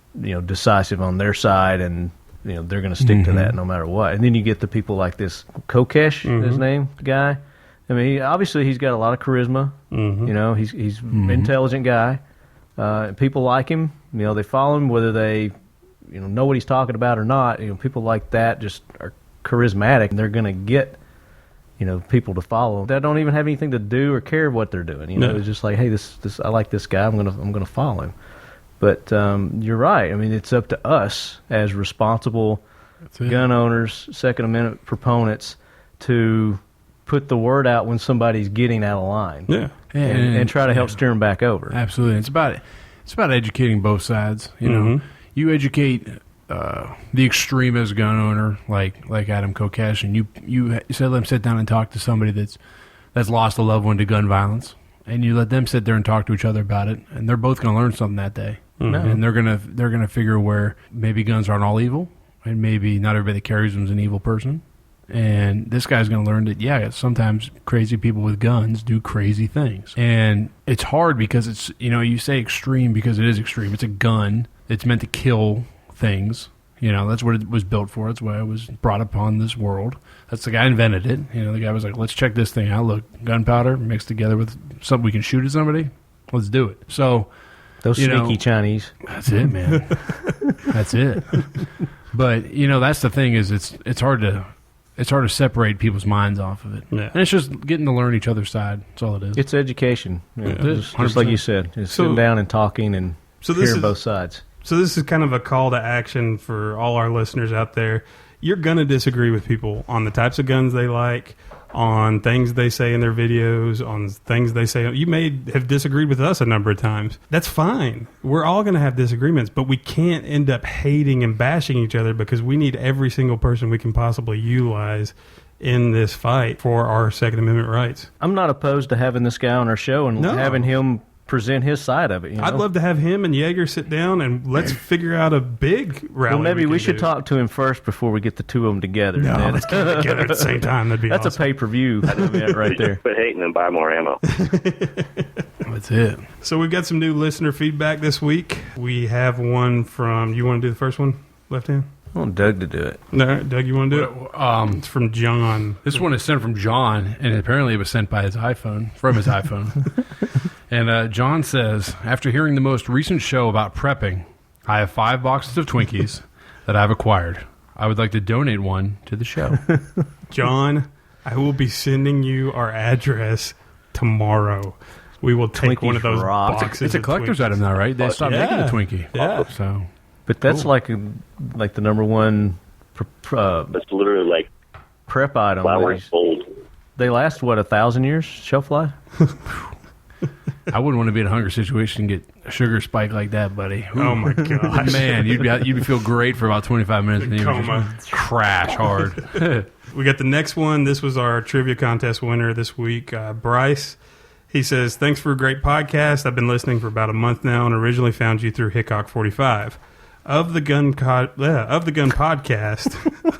decisive on their side, and, they're going to stick to that no matter what. And then you get the people like this Kokesh, his name, guy. Obviously he's got a lot of charisma. He's an intelligent guy. People like him. They follow him whether they, know what he's talking about or not. People like that just are charismatic, and they're going to get people to follow that don't even have anything to do or care what they're doing. It's just like, hey, this I like this guy. I'm gonna follow him. But you're right. It's up to us as responsible gun owners, Second Amendment proponents, to put the word out when somebody's getting out of line. Yeah, and try to help steer them back over. Absolutely. It's about educating both sides. You educate the extremist gun owner like Adam Kokesh, and you said let him sit down and talk to somebody that's lost a loved one to gun violence, and you let them sit there and talk to each other about it, and they're both going to learn something that day, and they're gonna figure where maybe guns aren't all evil, and maybe not everybody that carries them is an evil person. And this guy's going to learn that, yeah, sometimes crazy people with guns do crazy things. And it's hard because it's, you say extreme because it is extreme. It's a gun. It's meant to kill things. That's what it was built for. That's why it was brought upon this world. That's the guy who invented it. The guy was like, let's check this thing out. Look, gunpowder mixed together with something we can shoot at somebody. Let's do it. So those sneaky Chinese. That's it, man. That's it. But, that's the thing is it's hard to separate people's minds off of it. Yeah. And it's just getting to learn each other's side. That's all it is. It's education. Just like you said. It's So- sitting down and talking and hearing both sides. So this is kind of a call to action for all our listeners out there. You're going to disagree with people on the types of guns they like, on things they say in their videos, on things they say. You may have disagreed with us a number of times. That's fine. We're all going to have disagreements, but we can't end up hating and bashing each other because we need every single person we can possibly utilize in this fight for our Second Amendment rights. I'm not opposed to having this guy on our show and having him present his side of it. I'd love to have him and Yeager sit down and let's figure out a big rally. Well, maybe we should do. talk to him first before we get the two of them together. No, let's get them together at the same time. That'd be That's awesome. a pay-per-view event right there. Quit hating and buy more ammo. That's it. So we've got some new listener feedback this week. We have one from, you want to do the first one, left hand? I want Doug to do it. No, Doug, you want to do it? It's from John. This one is sent from John, and apparently it was sent by his iPhone, from his iPhone. And John says, after hearing the most recent show about prepping, I have 5 boxes of Twinkies that I've acquired. I would like to donate one to the show. John, I will be sending you our address tomorrow. We will take Twinkies one of those rock. boxes. It's a of collector's Twinkies. item now, right? They stopped making the Twinkie. Yeah. So, But that's Cool. like the number one It's literally like prep item. flowers gold. They last, 1,000 years shelf life? I wouldn't want to be in a hunger situation and get a sugar spike like that, buddy. Oh, my gosh. Man, you'd feel great for about 25 minutes and you would Coma. just crash hard. We got the next one. This was our trivia contest winner this week, Bryce. He says, thanks for a great podcast. I've been listening for about a month now and originally found you through Hickok 45. Of the gun podcast,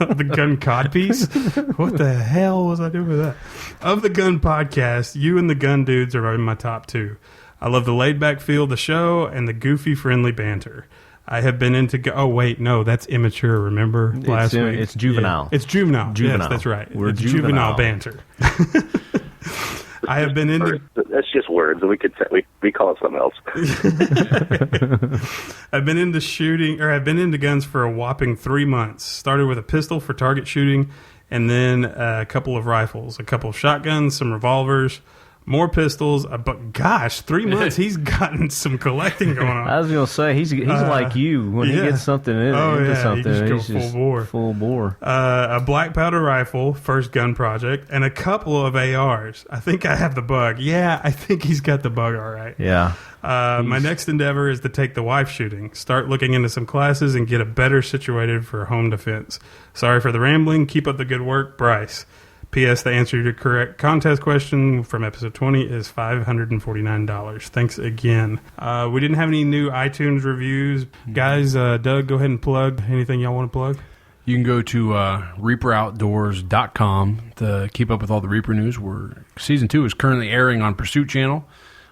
of the gun codpiece. What the hell was I doing with that? Of the gun podcast, you and the gun dudes are in my top 2. I love the laid back feel of the show and the goofy, friendly banter. I have been into. Oh wait, no, that's immature. Remember last week? It's juvenile. Yeah. It's juvenile. Juvenile. Yes, that's right. We're it's juvenile. banter. I have been into. That's just words. We call it something else. I've been into shooting, or I've been into guns for a whopping 3 months. Started with a pistol for target shooting, and then a couple of rifles, a couple of shotguns, some revolvers, more pistols. But gosh, 3 months, he's gotten some collecting going on. I was going to say, he's like you. When he gets something into something, he he's just go just full bore. full bore. A black powder rifle, first gun project, and a couple of ARs. I think I have the bug. Yeah, I think he's got the bug all right. Yeah. My next endeavor is to take the wife shooting, start looking into some classes, and get a better situated for home defense. Sorry for the rambling. Keep up the good work, Bryce. P.S. The answer to your correct contest question from episode 20 is $549. Thanks again. We didn't have any new iTunes reviews. Guys, Doug, go ahead and plug anything y'all want to plug. You can go to ReaperOutdoors.com to keep up with all the Reaper news. Season 2 is currently airing on Pursuit Channel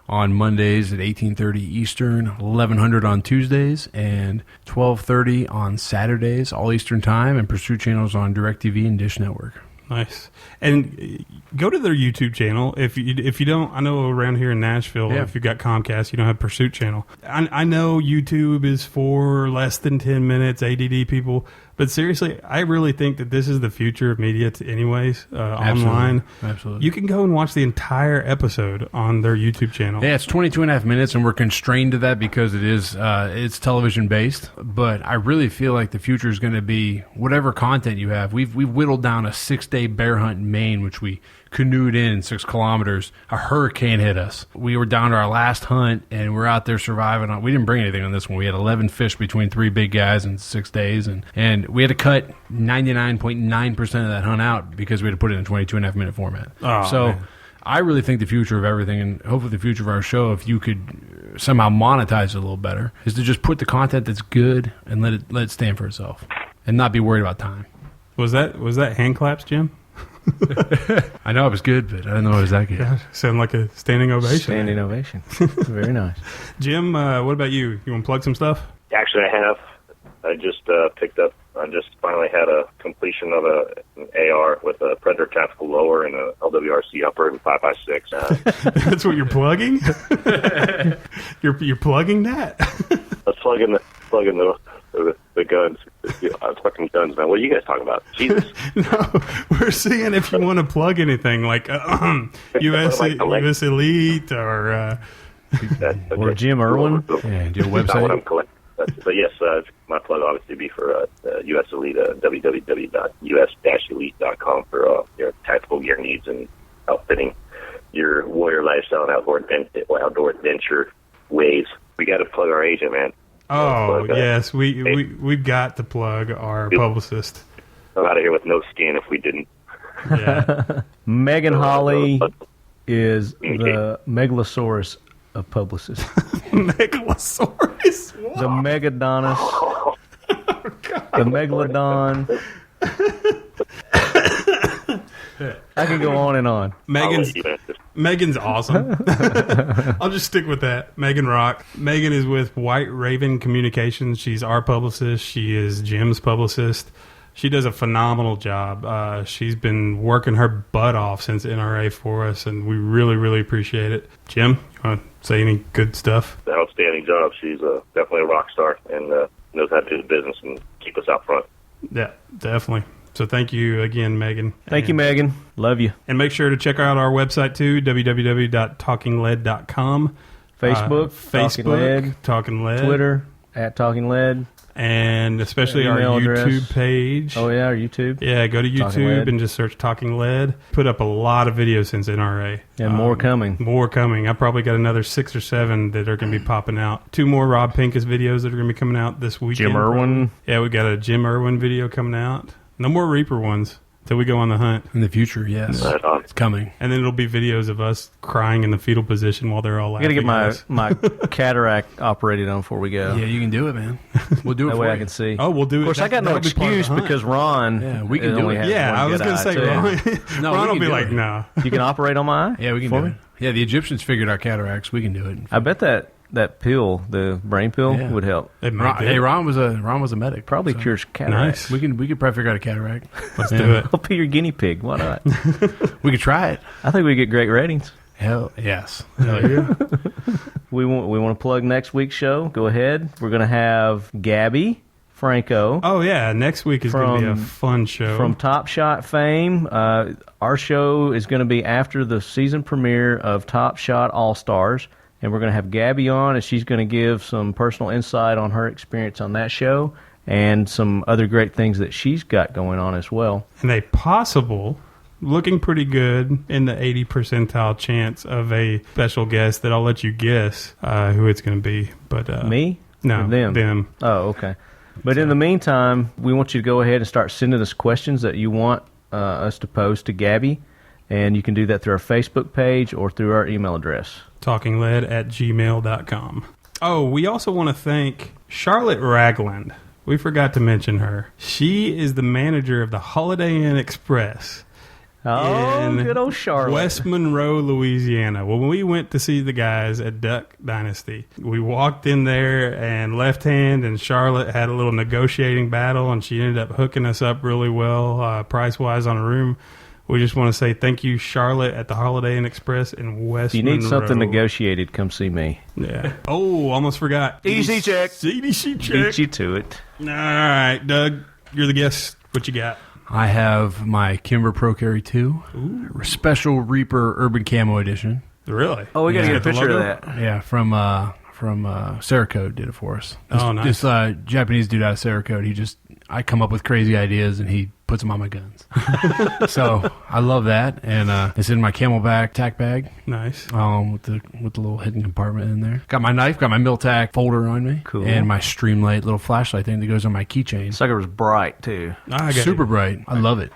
on Mondays at 18:30 Eastern, 1100 on Tuesdays, and 12:30 on Saturdays, all Eastern Time, and Pursuit Channel is on DirecTV and Dish Network. Nice. And go to their YouTube channel. If you don't, I know around here in Nashville, if you got Comcast, you don't have Pursuit Channel. I know YouTube is for less than 10 minutes, ADD people. But seriously, I really think that this is the future of media anyways, online. Absolutely. You can go and watch the entire episode on their YouTube channel. Yeah, it's 22 and a half minutes, and we're constrained to that because it is it's television-based. But I really feel like the future is going to be whatever content you have. We've whittled down a 6-day bear hunt in Maine, which we canoed in 6 kilometers. A hurricane hit us. We were down to our last hunt, and we're out there surviving. We didn't bring anything on this one. We had 11 fish between 3 big guys in 6 days, and we had to cut 99.9% of that hunt out because we had to put it in a 22 and a half minute format. Oh, so man. I really think the future of everything, and hopefully the future of our show, if you could somehow monetize it a little better, is to just put the content that's good and let it stand for itself. and not be worried about time. Was that hand claps, Jim? I know it was good, but I didn't know it was that good. Yeah, sound like a standing ovation. Standing ovation. Very nice. Jim, what about you? You want to plug some stuff? Actually, I have. I just picked up. I just finally had a completion of an AR with a Predator Tactical lower and a LWRC upper and 5.56. That's what you're plugging? You're plugging that? Let's plug in the guns. Fucking guns, man. What are you guys talking about? Jesus. No, we're seeing if you want to plug anything like US Elite or or Jim Irwin. Yeah, do a Not what I'm website. collecting. But yes, my plug obviously be for US Elite, www.us-elite.com for your tactical gear needs and outfitting your warrior lifestyle and outdoor adventure ways. We got to plug our agent, man. Oh, yes, we've got to plug our publicist. I'm out of here with no skin if we didn't. Yeah. Megan Hawley is the Megalosaurus of publicists. Megalosaurus. Whoa. The Megadonus. The Megalodon. I can go on and on. Megan's awesome. I'll just stick with that. Megan Rock. Megan is with White Raven Communications. She's our publicist. She is Jim's publicist. She does a phenomenal job. She's been working her butt off since NRA for us, and we really, really appreciate it. Jim, you want to say any good stuff? Outstanding job. She's definitely a rock star and knows how to do the business and keep us out front. Yeah, definitely. So thank you again, Megan. Thank you, Megan. Love you. And make sure to check out our website, too, www.talkingled.com. Facebook, Talking Lead. Twitter, @TalkingLead. And especially our Email YouTube address. page. Oh, yeah, our YouTube. Yeah, go to Talking YouTube Lead. and just search Talking Lead. Put up a lot of videos since NRA. And more coming. More coming. I probably got another 6 or 7 that are going to be popping out. 2 more Rob Pincus videos that are going to be coming out this weekend. Jim Irwin. Yeah, we got a Jim Irwin video coming out. No more Reaper ones until we go on the hunt. In the future, yes. Right on. It's coming. And then it'll be videos of us crying in the fetal position while they're all I got to laughing get at us. my cataract operated on before we go. Yeah, you can do it, man. We'll do it That for way you. I can see. Oh, we'll do it. Of course, I got no That'll be part of the excuse hunt. because Ron. Yeah, we can do only it. has Yeah, one I was good going to eye, say, too. Ron, No, Ron we will can be do like, it. no. You can operate on my eye? Yeah, we can for do me? it. Yeah, the Egyptians figured out cataracts. We can do it. I bet that pill, the brain pill, Yeah. would help. It might be. Ron was a medic. Probably so cures cataracts. Nice. We could probably figure out a cataract. Let's do it. I'll be your guinea pig. Why not? We could try it. I think we get great ratings. Hell yes. Hell yeah. We want to plug next week's show. Go ahead. We're going to have Gabby Franco Oh, yeah. Next week is going to be a fun show. from Top Shot fame. Our show is going to be after the season premiere of Top Shot All-Stars. And we're going to have Gabby on, and she's going to give some personal insight on her experience on that show and some other great things that she's got going on as well. and a possible, looking pretty good in the 80 percentile chance of a special guest that I'll let you guess who it's going to be. But Me? No, Or them? them. Oh, okay. But in the meantime, we want you to go ahead and start sending us questions that you want us to pose to Gabby. And you can do that through our Facebook page or through our email address. talkingled@gmail.com. Oh, we also want to thank Charlotte Ragland. We forgot to mention her. She is the manager of the Holiday Inn Express Oh, in good old Charlotte. West Monroe, Louisiana. Well, when we went to see the guys at Duck Dynasty, we walked in there and left hand, and Charlotte had a little negotiating battle, and she ended up hooking us up really well, price-wise on a room. We just want to say thank you, Charlotte, at the Holiday Inn Express in West If you need Monroe. something negotiated, come see me. Yeah. Oh, almost forgot. EDC check. EDC check. Beat you to it. All right, Doug, you're the guest. What you got? I have my Kimber Pro Carry 2 Special Reaper Urban Camo Edition. Really? Oh, we got to Yeah. get a The picture of logo? that. Yeah, from Cerakote did it for us. Oh, nice. This Japanese dude out of Cerakote, I come up with crazy ideas, and he puts them on my guns. So I love that, and it's in my Camelback tack bag. Nice. With the little hidden compartment in there. Got my knife, got my Miltac folder on me. Cool. And my Streamlight little flashlight thing that goes on my keychain. Sucker was bright too. Super bright. I love it.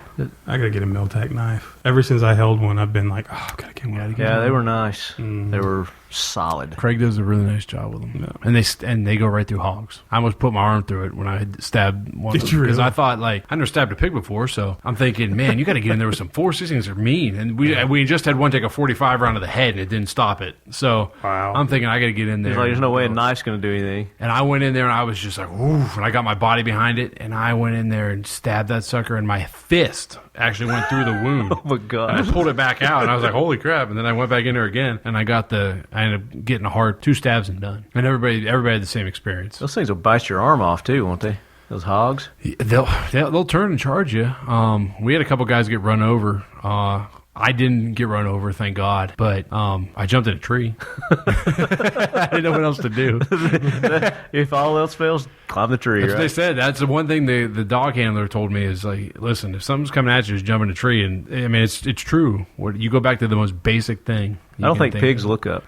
I gotta get a Miltac knife. Ever since I held one, I've been like, oh, I gotta get one. Yeah, they were nice. They were solid. Craig does a really nice job with them, and they go right through hogs. I almost put my arm through it when I had stabbed one. Did you really? Because I thought, like, I never stabbed a pig before, so I'm thinking, man, you got to get in there with some force. These things are mean, and we just had one take a 45 round to the head, and it didn't stop it. So wow. I'm thinking I got to get in there. It's like there's no way a knife's going to do anything. And I went in there, and I was just like, oof, and I got my body behind it, and I went in there and stabbed that sucker, and my fist actually went through the wound. Oh my god! And I pulled it back out, and I was like, holy crap! And then I went back in there again, and I ended up getting a hard 2 stabs and done. And everybody had the same experience. Those things will bite your arm off too, won't they? Those hogs. They'll turn and charge you. We had a couple guys get run over. I didn't get run over, thank God, but I jumped in a tree. I didn't know what else to do. If all else fails, climb the tree. That's right? what they said. That's the one thing the dog handler told me is like, listen, if something's coming at you, just jump in a tree. And I mean, it's true. You go back to the most basic thing. I don't think pigs look up.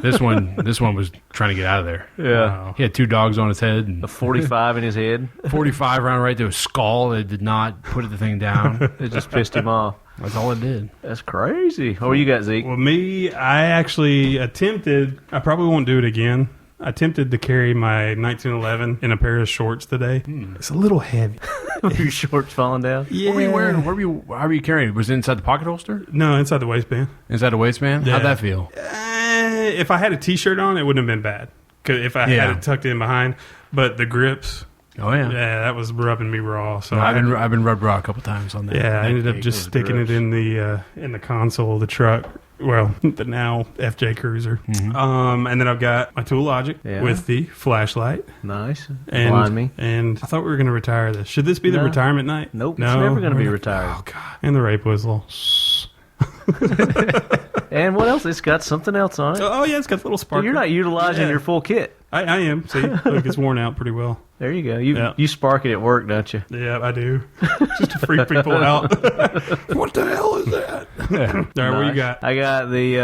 This one was trying to get out of there. Yeah, he had 2 dogs on his head and a 45 in his head. 45 round right to his skull. It did not put the thing down. It just pissed him off. That's all it did. That's crazy. What you got, Zeke? Well, me, I actually attempted. I probably won't do it again. I attempted to carry my 1911 in a pair of shorts today. It's a little heavy. Were your shorts falling down? Yeah. What were you wearing? How were you carrying? Was it inside the pocket holster? No, inside the waistband. Inside the waistband? Yeah. How'd that feel? If I had a T-shirt on, it wouldn't have been bad. 'Cause if I had it tucked in behind, but the grips. Oh yeah, that was rubbing me raw. So no, I've been rubbed raw a couple times on that. Yeah, I ended up just sticking it in the console of the truck. Well, the now FJ Cruiser. And then I've got my Tool Logic with the flashlight. Nice. And, Blind me. And I thought we were going to retire this. Should this be the retirement night? Nope. No, it's never going to be retired. Oh god. And the rape whistle. And what else? It's got something else on it. Oh yeah, it's got a little sparkle. So you're not utilizing your full kit. I am. See, look, it's worn out pretty well. There you go. You spark it at work, don't you? Yeah, I do. Just to freak people out. What the hell is that? All right, what you got? I got the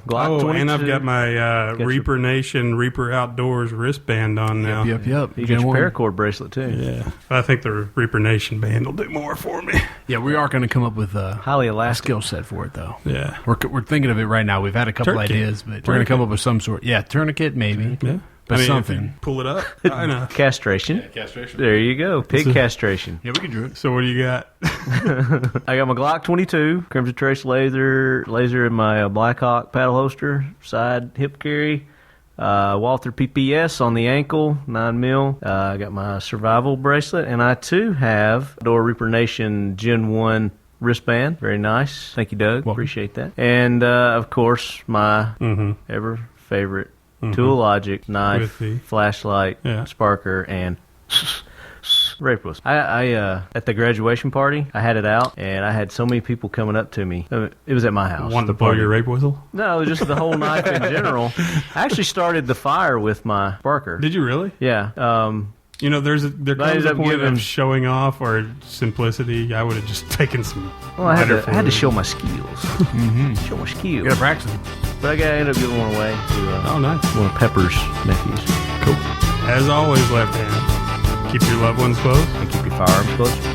Glock 22. And I've got my Reaper Nation, Reaper Outdoors wristband on now. Yep. You got your paracord bracelet, too. Yeah. I think the Reaper Nation band will do more for me. Yeah, we are going to come up with highly elastic skill set for it, though. Yeah. We're thinking of it right now. We've had a couple ideas, but we're going to come up with some sort. Yeah, tournament maybe. Yeah. But something. If you pull it up. I know. Castration. Yeah, castration. There you go. Pig castration. Yeah, we can do it. So what do you got? I got my Glock 22, Crimson Trace laser in my Blackhawk paddle holster, side hip carry, Walther PPS on the ankle, 9mm. I got my survival bracelet, and I too have Door Reaper Nation Gen 1 wristband. Very nice. Thank you, Doug. Appreciate that. And of course, my ever favorite Tool Logic knife, flashlight, sparker, and rape whistle. I at the graduation party, I had it out, and I had so many people coming up to me. It was at my house. Wanted to blow your rape whistle? No, just the whole knife in general. I actually started the fire with my sparker. Did you really? Yeah. You know, there comes a point of showing off or simplicity. I would have just taken some. Well, I had to show my skills. Show my skills. You got to practice them. But I ended up giving one away to nice. one of Pepper's nephews. Cool. As always, left hand. Keep your loved ones close. And keep your firearms close.